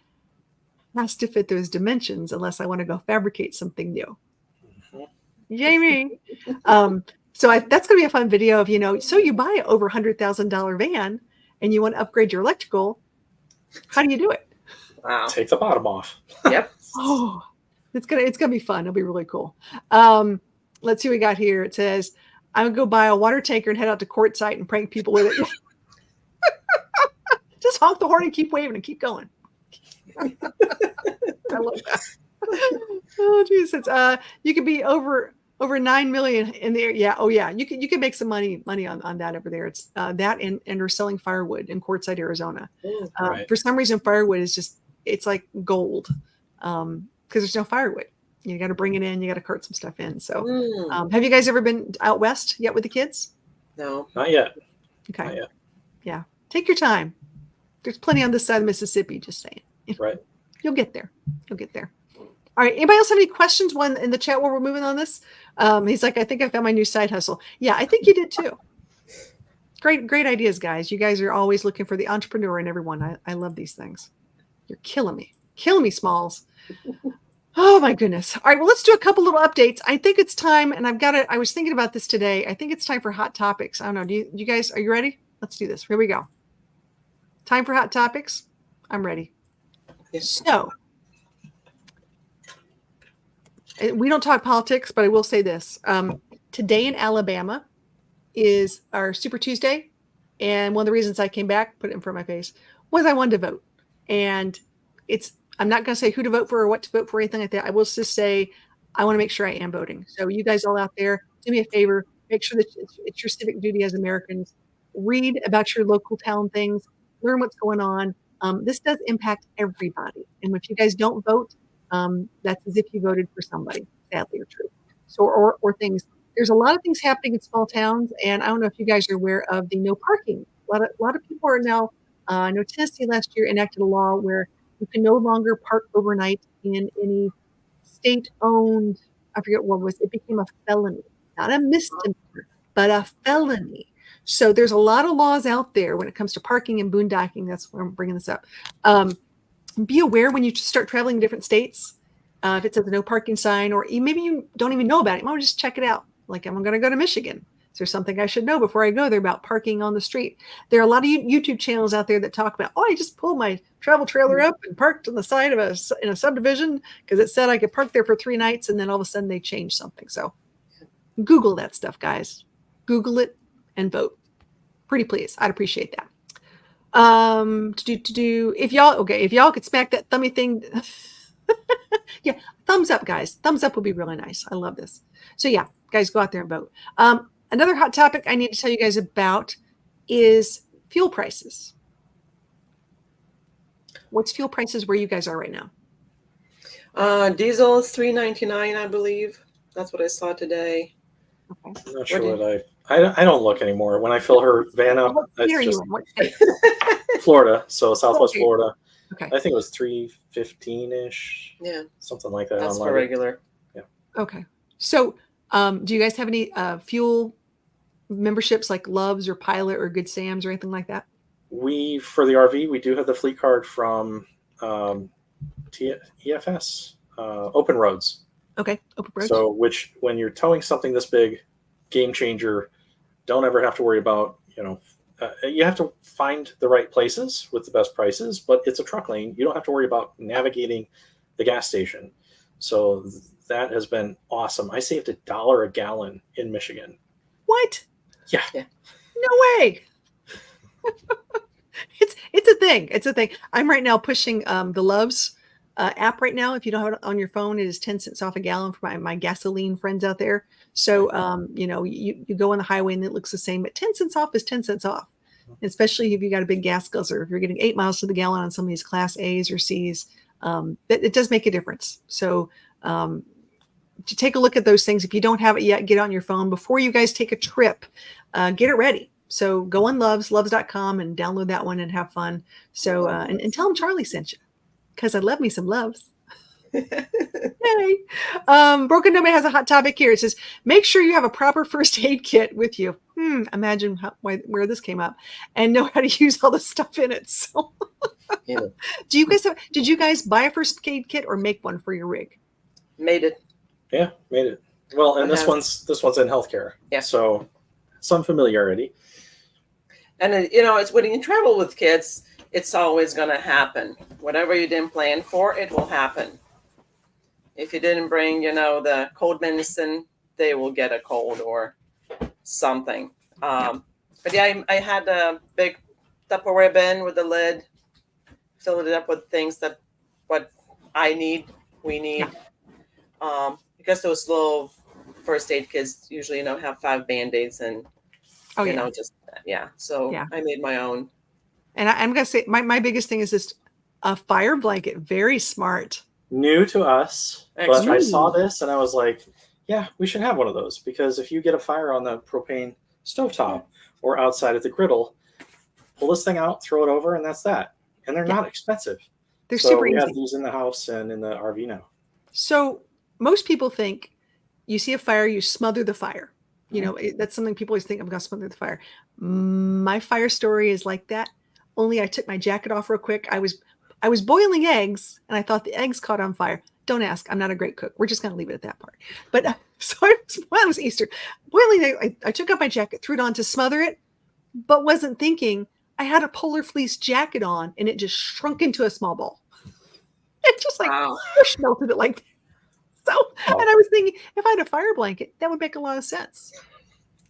S1: has to fit those dimensions, unless I want to go fabricate something new. Jamie. So that's going to be a fun video of, so you buy an over $100,000 van and you want to upgrade your electrical. How do you do it?
S3: Wow.
S2: Take the bottom off.
S3: Yep.
S1: Oh, it's gonna be fun. It'll be really cool. Let's see what we got here. It says, I'm gonna go buy a water tanker and head out to Quartzsite and prank people with it. Just honk the horn and keep waving and keep going. I love that. Oh, geez. It's you could be over 9 million in the air. Yeah. Oh yeah. You can make some money on that over there. It's that and we're selling firewood in Quartzsite, Arizona.
S2: Right.
S1: For some reason, firewood is it's like gold. Because there's no firewood. You got to bring it in. You got to cart some stuff in. So have you guys ever been out west yet with the kids?
S3: No.
S2: Not yet.
S1: Okay.
S2: Not yet.
S1: Yeah. Take your time. There's plenty on this side of Mississippi, just saying.
S2: Right.
S1: You'll get there. You'll get there. All right. Anybody else have any questions? One in the chat while we're moving on this. He's like, I think I found my new side hustle. Yeah, I think you did too. Great ideas, guys. You guys are always looking for the entrepreneur in everyone. I love these things. You're killing me. Killing me, Smalls. Oh my goodness. All right. Well, let's do a couple little updates. I think it's time, and I was thinking about this today. I think it's time for hot topics. I don't know. Do you guys, are you ready? Let's do this. Here we go. Time for hot topics. I'm ready.
S3: Yes.
S1: So we don't talk politics, but I will say this. Today in Alabama is our Super Tuesday. And one of the reasons I came back, put it in front of my face, was I wanted to vote. And I'm not going to say who to vote for or what to vote for or anything like that. I will just say I want to make sure I am voting. So you guys all out there, do me a favor. Make sure that it's your civic duty as Americans. Read about your local town things. Learn what's going on. This does impact everybody. And if you guys don't vote, that's as if you voted for somebody, sadly or true. So, or things. There's a lot of things happening in small towns, and I don't know if you guys are aware of the no parking. A lot of people are now. I know Tennessee last year enacted a law where you can no longer park overnight in any state-owned. I forget what it was. It became a felony, not a misdemeanor, but a felony. So there's a lot of laws out there when it comes to parking and boondocking. That's why I'm bringing this up. Be aware when you start traveling to different states. If it says a no parking sign, or maybe you don't even know about it, you might just check it out. Like, I'm going to go to Michigan. Is there something I should know before I go there about parking on the street? There are a lot of YouTube channels out there that talk about, I just pulled my travel trailer up and parked on the side of in a subdivision because it said I could park there for 3 nights, and then all of a sudden they changed something. So Google that stuff, guys. Google it and vote. Pretty please. I'd appreciate that. If y'all could smack that thummy thing. Yeah, thumbs up, guys. Thumbs up would be really nice. I love this. So yeah, guys, go out there and vote. Another hot topic I need to tell you guys about is fuel prices. What's fuel prices where you guys are right now?
S3: Diesel is $3.99, I believe. That's what I saw today.
S2: Okay. I'm not sure I don't look anymore. When I fill her van up, it's just Florida, so Southwest Florida.
S1: Okay.
S2: I think it was $3.15-ish.
S3: Yeah.
S2: Something like that.
S3: That's for regular.
S2: Yeah.
S1: Okay. So do you guys have any fuel memberships like Love's or Pilot or Good Sam's or anything like that?
S2: For the RV, we do have the fleet card from EFS, Open Roads.
S1: Okay, Open Roads.
S2: So when you're towing something this big, game changer, don't ever have to worry about, you have to find the right places with the best prices, but it's a truck lane. You don't have to worry about navigating the gas station. So that has been awesome. I saved $1 a gallon in Michigan.
S1: What?
S2: Yeah.
S1: No way. It's a thing. It's a thing. I'm right now pushing the Love's app right now. If you don't have it on your phone, it is 10 cents off a gallon for my gasoline friends out there. So, you go on the highway and it looks the same, but 10 cents off is 10 cents off, especially if you got a big gas guzzler. If you're getting 8 miles to the gallon on some of these class A's or C's, it does make a difference. So, to take a look at those things. If you don't have it yet, get on your phone before you guys take a trip, get it ready. So go on loves.com and download that one and have fun. So, and tell them Charlie sent you, because I love me some Loves. Yay. Broken Nomad has a hot topic here. It says, make sure you have a proper first aid kit with you. Imagine where this came up, and know how to use all the stuff in it. So
S3: Yeah.
S1: did you guys buy a first aid kit or make one for your rig?
S3: Made it.
S2: Yeah, made it. Well, and this one's in healthcare.
S3: Yeah.
S2: So some familiarity.
S3: And it's when you travel with kids, it's always going to happen. Whatever you didn't plan for, it will happen. If you didn't bring, the cold medicine, they will get a cold or something. But yeah, I had a big Tupperware bin with the lid, filled it up with things what we need. Because those little first aid kits usually, have 5 Band-Aids and, So I made my own.
S1: And I'm going to say my biggest thing is just a fire blanket. Very smart.
S2: New to us, but I saw this and I was like, yeah, we should have one of those, because if you get a fire on the propane stovetop or outside at the griddle, pull this thing out, throw it over, and that's that. And they're
S1: Yeah.
S2: not expensive.
S1: They're
S2: So
S1: super
S2: we have
S1: easy.
S2: these in the house and in the RV now.
S1: So most people think you see a fire, you smother the fire. You know, that's something people always think, I'm going to smother the fire. My fire story is like that. Only I took my jacket off real quick. I was boiling eggs and I thought the eggs caught on fire. Don't ask. I'm not a great cook. We're just going to leave it at that part. But so it was Easter. Boiling, I took up my jacket, threw it on to smother it, but wasn't thinking I had a polar fleece jacket on and it just shrunk into a small ball. It just like melted it like that. So, and I was thinking, if I had a fire blanket, that would make a lot of sense.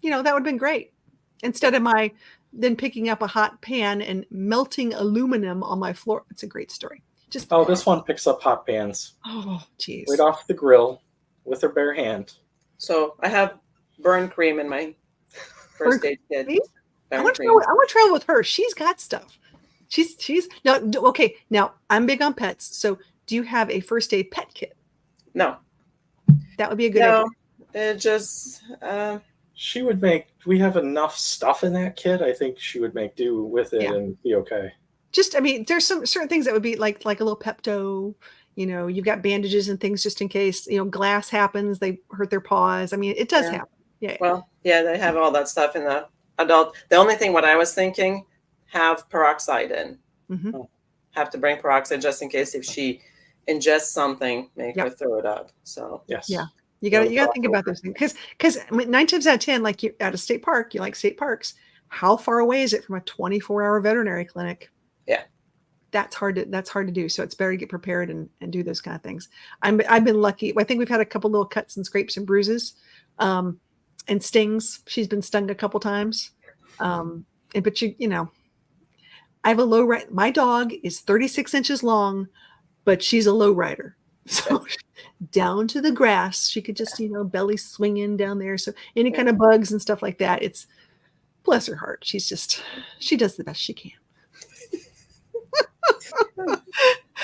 S1: You know, that would have been great. Instead of my then picking up a hot pan and melting aluminum on my floor. It's a great story. Just
S2: this one picks up hot pans.
S1: Oh, geez.
S2: Right off the grill with her bare hand.
S3: So I have burn cream in my first aid kit.
S1: I want to travel with her. She's got stuff. She's no okay. Now I'm big on pets. So do you have a first aid pet kit?
S3: No.
S1: That would be a good idea.
S3: It just
S2: she would we have enough stuff in that kit. I think she would make do with it and be okay.
S1: Just, I mean, there's some certain things that would be like a little Pepto, you know, you've got bandages and things just in case, you know, glass happens, they hurt their paws. I mean, it does happen. Yeah.
S3: Well, yeah, they have all that stuff in the adult. The only thing what I was thinking, have peroxide in.
S1: Mm-hmm.
S3: Have to bring peroxide just in case if she ingests something, make her throw it up. So
S2: yes.
S1: Yeah. You got to think about those things because 9 times out of 10, like you at a state park, you like state parks. How far away is it from a 24-hour veterinary clinic?
S3: Yeah,
S1: that's hard to do. So it's better to get prepared and do those kind of things. I've been lucky. I think we've had a couple little cuts and scrapes and bruises, and stings. She's been stung a couple times. But you know, I have a low ride. My dog is 36 inches long, but she's a low rider. So down to the grass, she could just, you know, belly swinging down there. So any kind of bugs and stuff like that, it's bless her heart. She does the best she can.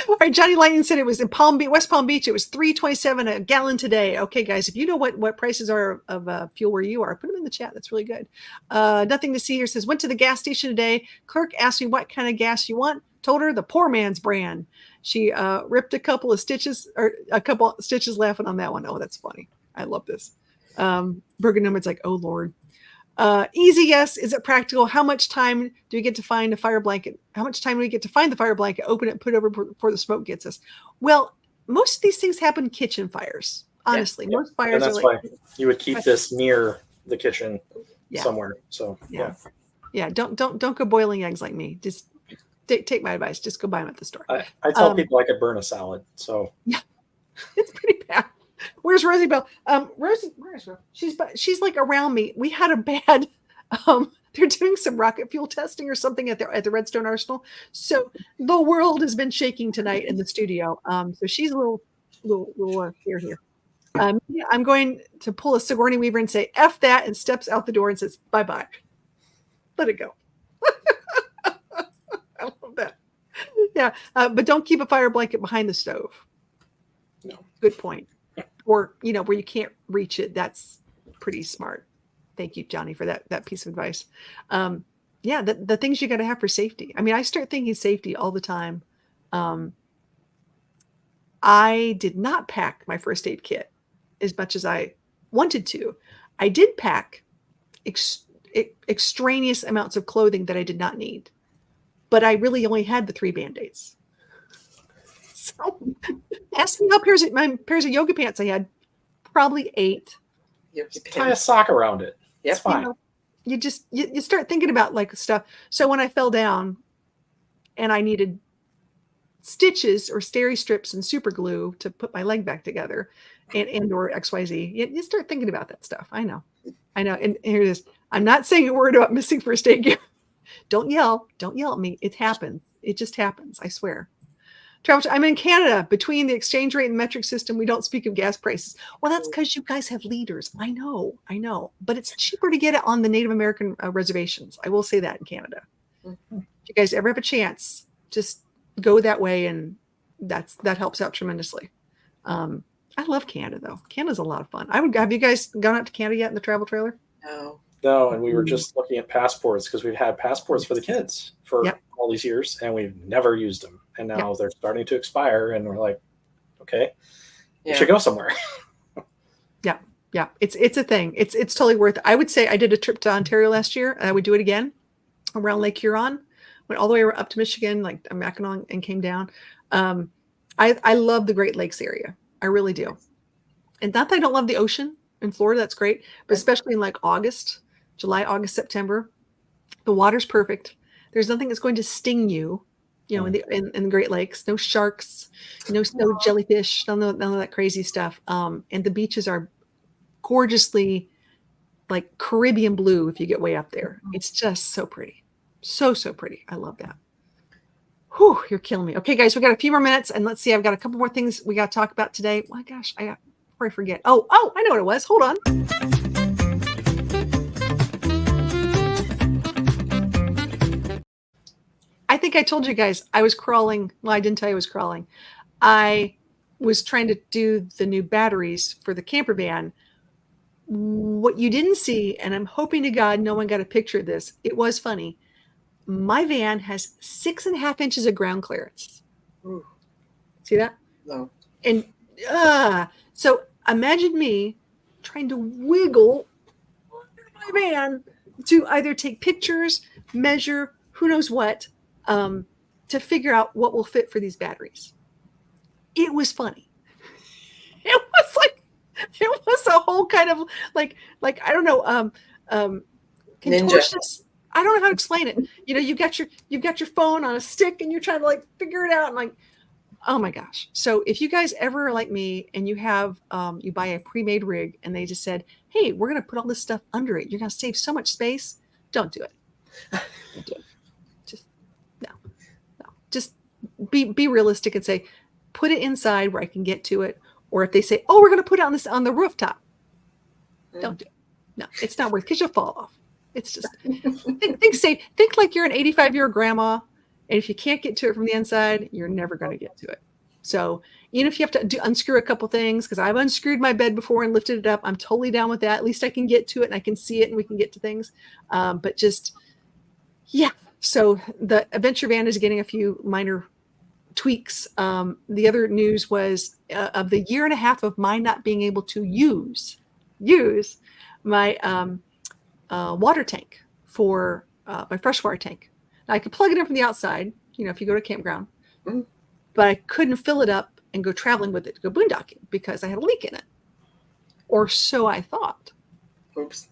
S1: All right, Johnny Lightning said it was in West Palm Beach. It was $3.27 a gallon today. Okay, guys, if you know what prices are of fuel where you are, put them in the chat. That's really good. Nothing to see here says, went to the gas station today. Clerk asked me what kind of gas you want. Told her the poor man's brand. She ripped a couple of stitches laughing on that one. Oh, that's funny. I love this. Bergenum, like, oh, Lord. Easy yes. Is it practical? How much time do we get to find a fire blanket? How much time do we get to find the fire blanket, open it, put it over before the smoke gets us? Well, most of these things happen in kitchen fires. Honestly, most fires
S2: and that's
S1: are like,
S2: why you would keep this near the kitchen somewhere. So
S1: yeah. Don't go boiling eggs like me. Just take my advice. Just go buy them at the store.
S2: I tell people I could burn a salad. So
S1: yeah, it's pretty bad. Where's Rosie Bell? Rosie, where is Rosie? She's like around me. We had a bad. They're doing some rocket fuel testing or something at the Redstone Arsenal. So the world has been shaking tonight in the studio. So she's a little here. I'm going to pull a Sigourney Weaver and say F that, and steps out the door and says bye bye. Let it go. I love that. Yeah, but don't keep a fire blanket behind the stove.
S2: No.
S1: Good point. Or, you know, where you can't reach it. That's pretty smart. Thank you, Johnny, for that piece of advice. The things you got to have for safety. I mean, I start thinking safety all the time. I did not pack my first aid kit as much as I wanted to. I did pack extraneous amounts of clothing that I did not need, but I really only had the 3 Band-Aids. So ask me how many pairs of yoga pants I had. Probably 8.
S2: Tie a sock around it.
S3: Yep.
S2: It's fine.
S1: You know, you start thinking about like stuff. So when I fell down and I needed stitches or steri strips and super glue to put my leg back together and or XYZ, you start thinking about that stuff. I know. And here it is. I'm not saying a word about missing first aid gear. Don't yell at me. It happens. It just happens. I swear. I'm in Canada. Between the exchange rate and metric system, we don't speak of gas prices. Well, that's because you guys have leaders. I know. But it's cheaper to get it on the Native American reservations. I will say that in Canada. Mm-hmm. If you guys ever have a chance, just go that way, and that helps out tremendously. I love Canada, though. Canada's a lot of fun. Have you guys gone out to Canada yet in the travel trailer?
S3: No.
S2: No, and we were
S1: Mm.
S2: just looking at passports because we've had passports for the kids for
S1: Yep.
S2: all these years, and we've never used them. And now they're starting to expire, and we're like, okay, we should go somewhere.
S1: Yeah, it's a thing. It's totally worth it. I would say I did a trip to Ontario last year. I would do it again around Lake Huron. Went all the way up to Michigan, like Mackinac, and came down. I love the Great Lakes area. I really do. And not that I don't love the ocean in Florida. That's great, but especially in like August, July, August, September, the water's perfect. There's nothing that's going to sting you. You know, in the Great Lakes, no sharks, no jellyfish, none of that crazy stuff. And the beaches are gorgeously like Caribbean blue if you get way up there. It's just so pretty. So pretty. I love that. Whew, you're killing me. Okay, guys, we got a few more minutes, and let's see. I've got a couple more things we got to talk about today. My gosh, before I forget. Oh, I know what it was. Hold on. I think I told you guys I was crawling. Well, I didn't tell you I was crawling. I was trying to do the new batteries for the camper van. What you didn't see, and I'm hoping to God no one got a picture of this, it was funny. My van has 6.5 inches of ground clearance.
S3: Ooh.
S1: See that?
S3: No.
S1: And so imagine me trying to wiggle my van to either take pictures, measure, who knows what, to figure out what will fit for these batteries. It was funny. It was a whole kind of like I don't know, contortionist. I don't know how to explain it. You know, you've got your phone on a stick and you're trying to like figure it out, and like, oh my gosh. So if you guys ever are like me and you have you buy a pre-made rig and they just said, hey, we're gonna put all this stuff under it, you're gonna save so much space, don't do it. Don't do it. Just no. Just be realistic and say, put it inside where I can get to it. Or if they say, oh, we're gonna put it on the rooftop, don't do it. No, it's not worth, because you'll fall off. It's just think like you're an 85-year-old grandma, and if you can't get to it from the inside, you're never going to get to it. So even if you have to unscrew a couple things, because I've unscrewed my bed before and lifted it up, I'm totally down with that. At least I can get to it and I can see it and we can get to things. But just, yeah. So the adventure van is getting a few minor tweaks. The other news was of the 1.5 years of my not being able to use my water tank for my freshwater tank. Now I could plug it in from the outside, you know, if you go to a campground, but I couldn't fill it up and go traveling with it to go boondocking because I had a leak in it. Or so I thought.
S3: Oops.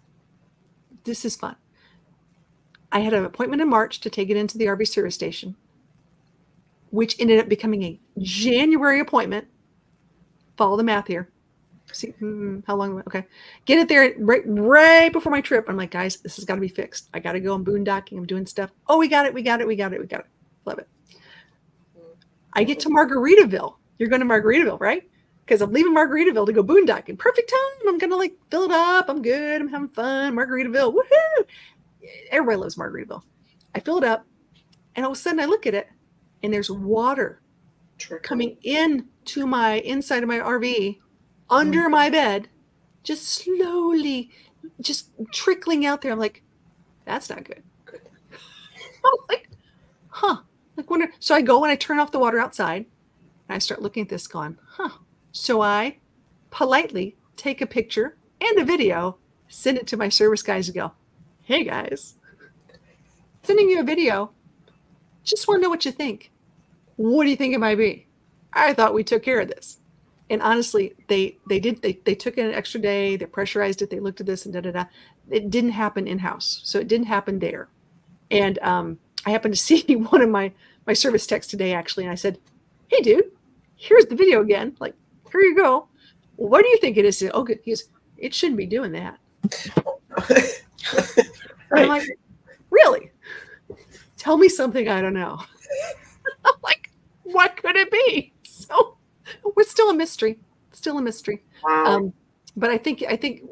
S1: This is fun. I had an appointment in March to take it into the RV service station, which ended up becoming a January appointment. Follow the math here. See how long? Okay, get it there right before my trip. I'm like, guys, this has got to be fixed. I got to go. I'm boondocking. I'm doing stuff. Oh, we got it. Love it. I get to Margaritaville. You're going to Margaritaville, right? Because I'm leaving Margaritaville to go boondocking. Perfect time. I'm gonna like fill it up. I'm good. I'm having fun. Margaritaville. Woohoo! Everybody loves Margaritaville. I fill it up, and all of a sudden I look at it, and there's water coming in to my inside of my RV. Under my bed, just slowly, just trickling out there. I'm like, that's not good. I'm like, huh. Like wonder. So I go and I turn off the water outside, and I start looking at this, going, huh. So I politely take a picture and a video, send it to my service guys, and go, hey guys, sending you a video. Just want to know what you think. What do you think it might be? I thought we took care of this. And honestly, they took an extra day, they pressurized it, they looked at this and It didn't happen in-house. So it didn't happen there. And I happened to see one of my service techs today, actually, and I said, hey, dude, here's the video again. Like, here you go. What do you think it is? Oh, good. It shouldn't be doing that. Right. I'm like, really? Tell me something I don't know. I'm like, what could it be? So we're still a mystery.
S3: Wow.
S1: But I think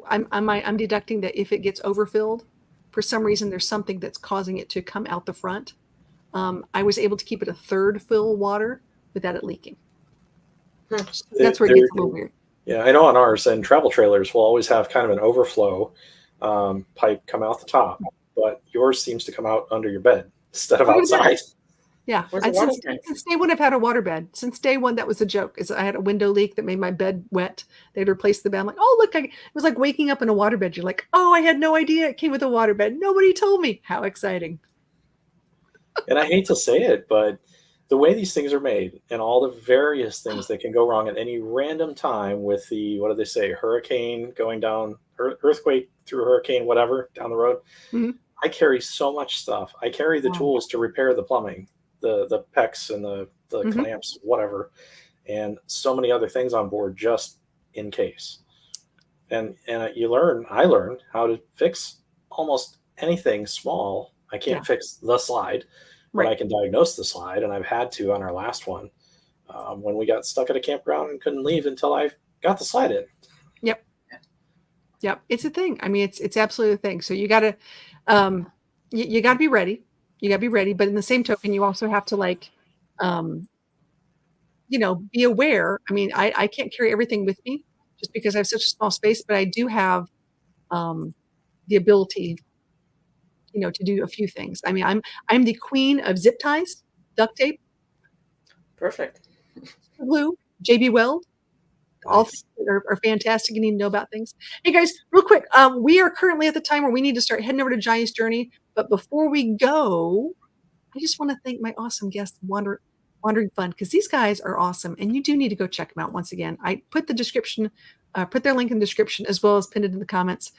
S1: I'm deducting that if it gets overfilled, for some reason there's something that's causing it to come out the front. I was able to keep it a third fill water without it leaking. So that's where it gets a little weird.
S2: Yeah, I know on ours, and travel trailers will always have kind of an overflow pipe come out the top, but yours seems to come out under your bed instead of
S1: Look at that.
S2: outside.
S1: Yeah.
S3: Where's the
S1: And
S3: water
S1: since,
S3: tank?
S1: since day one, I've had a water bed. Since day one, that was a joke. Is I had a window leak that made my bed wet. They'd replace the bed. I'm like, oh, look, it was like waking up in a water bed. You're like, oh, I had no idea it came with a water bed. Nobody told me. How exciting.
S2: And I hate to say it, but the way these things are made and all the various things that can go wrong at any random time with the, what do they say, hurricane going down, earthquake through hurricane, whatever, down the road.
S1: Mhm.
S2: I carry so much stuff. I carry the
S1: Wow.
S2: tools to repair the plumbing, the PEX and the
S1: Mhm.
S2: clamps, whatever, and so many other things on board just in case. And I learned how to fix almost anything small. I can't
S1: Yeah.
S2: fix the slide, but I
S1: Right.
S2: can diagnose the slide, and I've had to on our last one when we got stuck at a campground and couldn't leave until I got the slide in.
S1: Yep. Yep. It's a thing. I mean, it's absolutely a thing. So you got to, you got to be ready. You got to be ready. But in the same token, you also have to like, um, be aware. I mean, I can't carry everything with me just because I have such a small space, but I do have um, the ability, to do a few things. I mean, I'm the queen of zip ties, duct tape,
S3: Perfect.
S1: glue, JB Weld. All
S2: Nice.
S1: things that are fantastic. You need to know about things. Hey guys, real quick, we are currently at the time where we need to start heading over to Giant's Journey. But before we go, I just want to thank my awesome guest, Wandering Fun, because these guys are awesome, and you do need to go check them out. Once again, I put the description, put their link in the description as well as pinned it in the comments.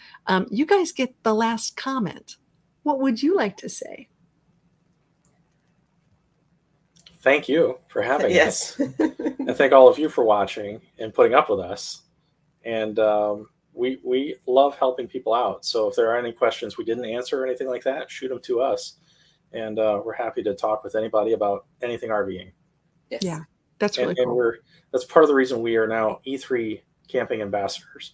S1: You guys get the last comment. What would you like to say?
S2: Thank you for having
S3: Yes.
S2: us. And thank all of you for watching and putting up with us. And we love helping people out. So if there are any questions we didn't answer or anything like that, shoot them to us. And we're happy to talk with anybody about anything RVing.
S3: Yes.
S1: Yeah, that's really
S2: And
S1: cool.
S2: that's part of the reason we are now E3 camping ambassadors,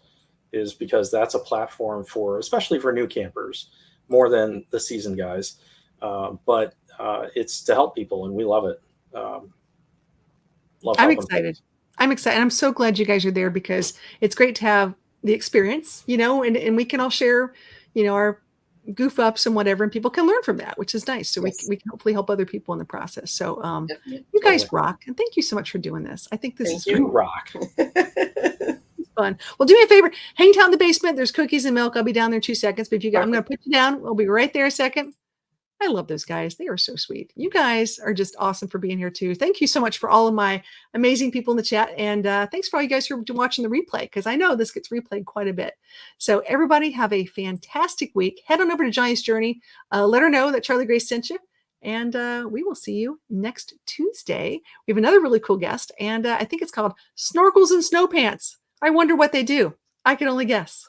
S2: is because that's a platform for, especially for new campers, more than the seasoned guys. But it's to help people, and we love it. Love
S1: I'm
S2: helping
S1: excited.
S2: people.
S1: I'm excited. I'm so glad you guys are there because it's great to have the experience, and we can all share, our goof ups and whatever, and people can learn from that, which is nice. So
S3: Yes.
S1: we can hopefully help other people in the process. So
S3: Definitely.
S1: you guys
S2: Totally.
S1: rock, and thank you so much for doing this. I think this
S3: Thank
S1: is
S3: you.
S2: You
S1: great.
S2: rock.
S1: It's fun. Well, do me a favor, hang down in the basement. There's cookies and milk. I'll be down there in 2 seconds. But I'm going to put you down. We'll be right there a second. I love those guys. They are so sweet. You guys are just awesome for being here too. Thank you so much for all of my amazing people in the chat. And thanks for all you guys who are watching the replay, because I know this gets replayed quite a bit. So everybody have a fantastic week. Head on over to Giant's Journey. Let her know that Charlie Grace sent you. And we will see you next Tuesday. We have another really cool guest. And I think it's called Snorkels and Snow Pants. I wonder what they do. I can only guess.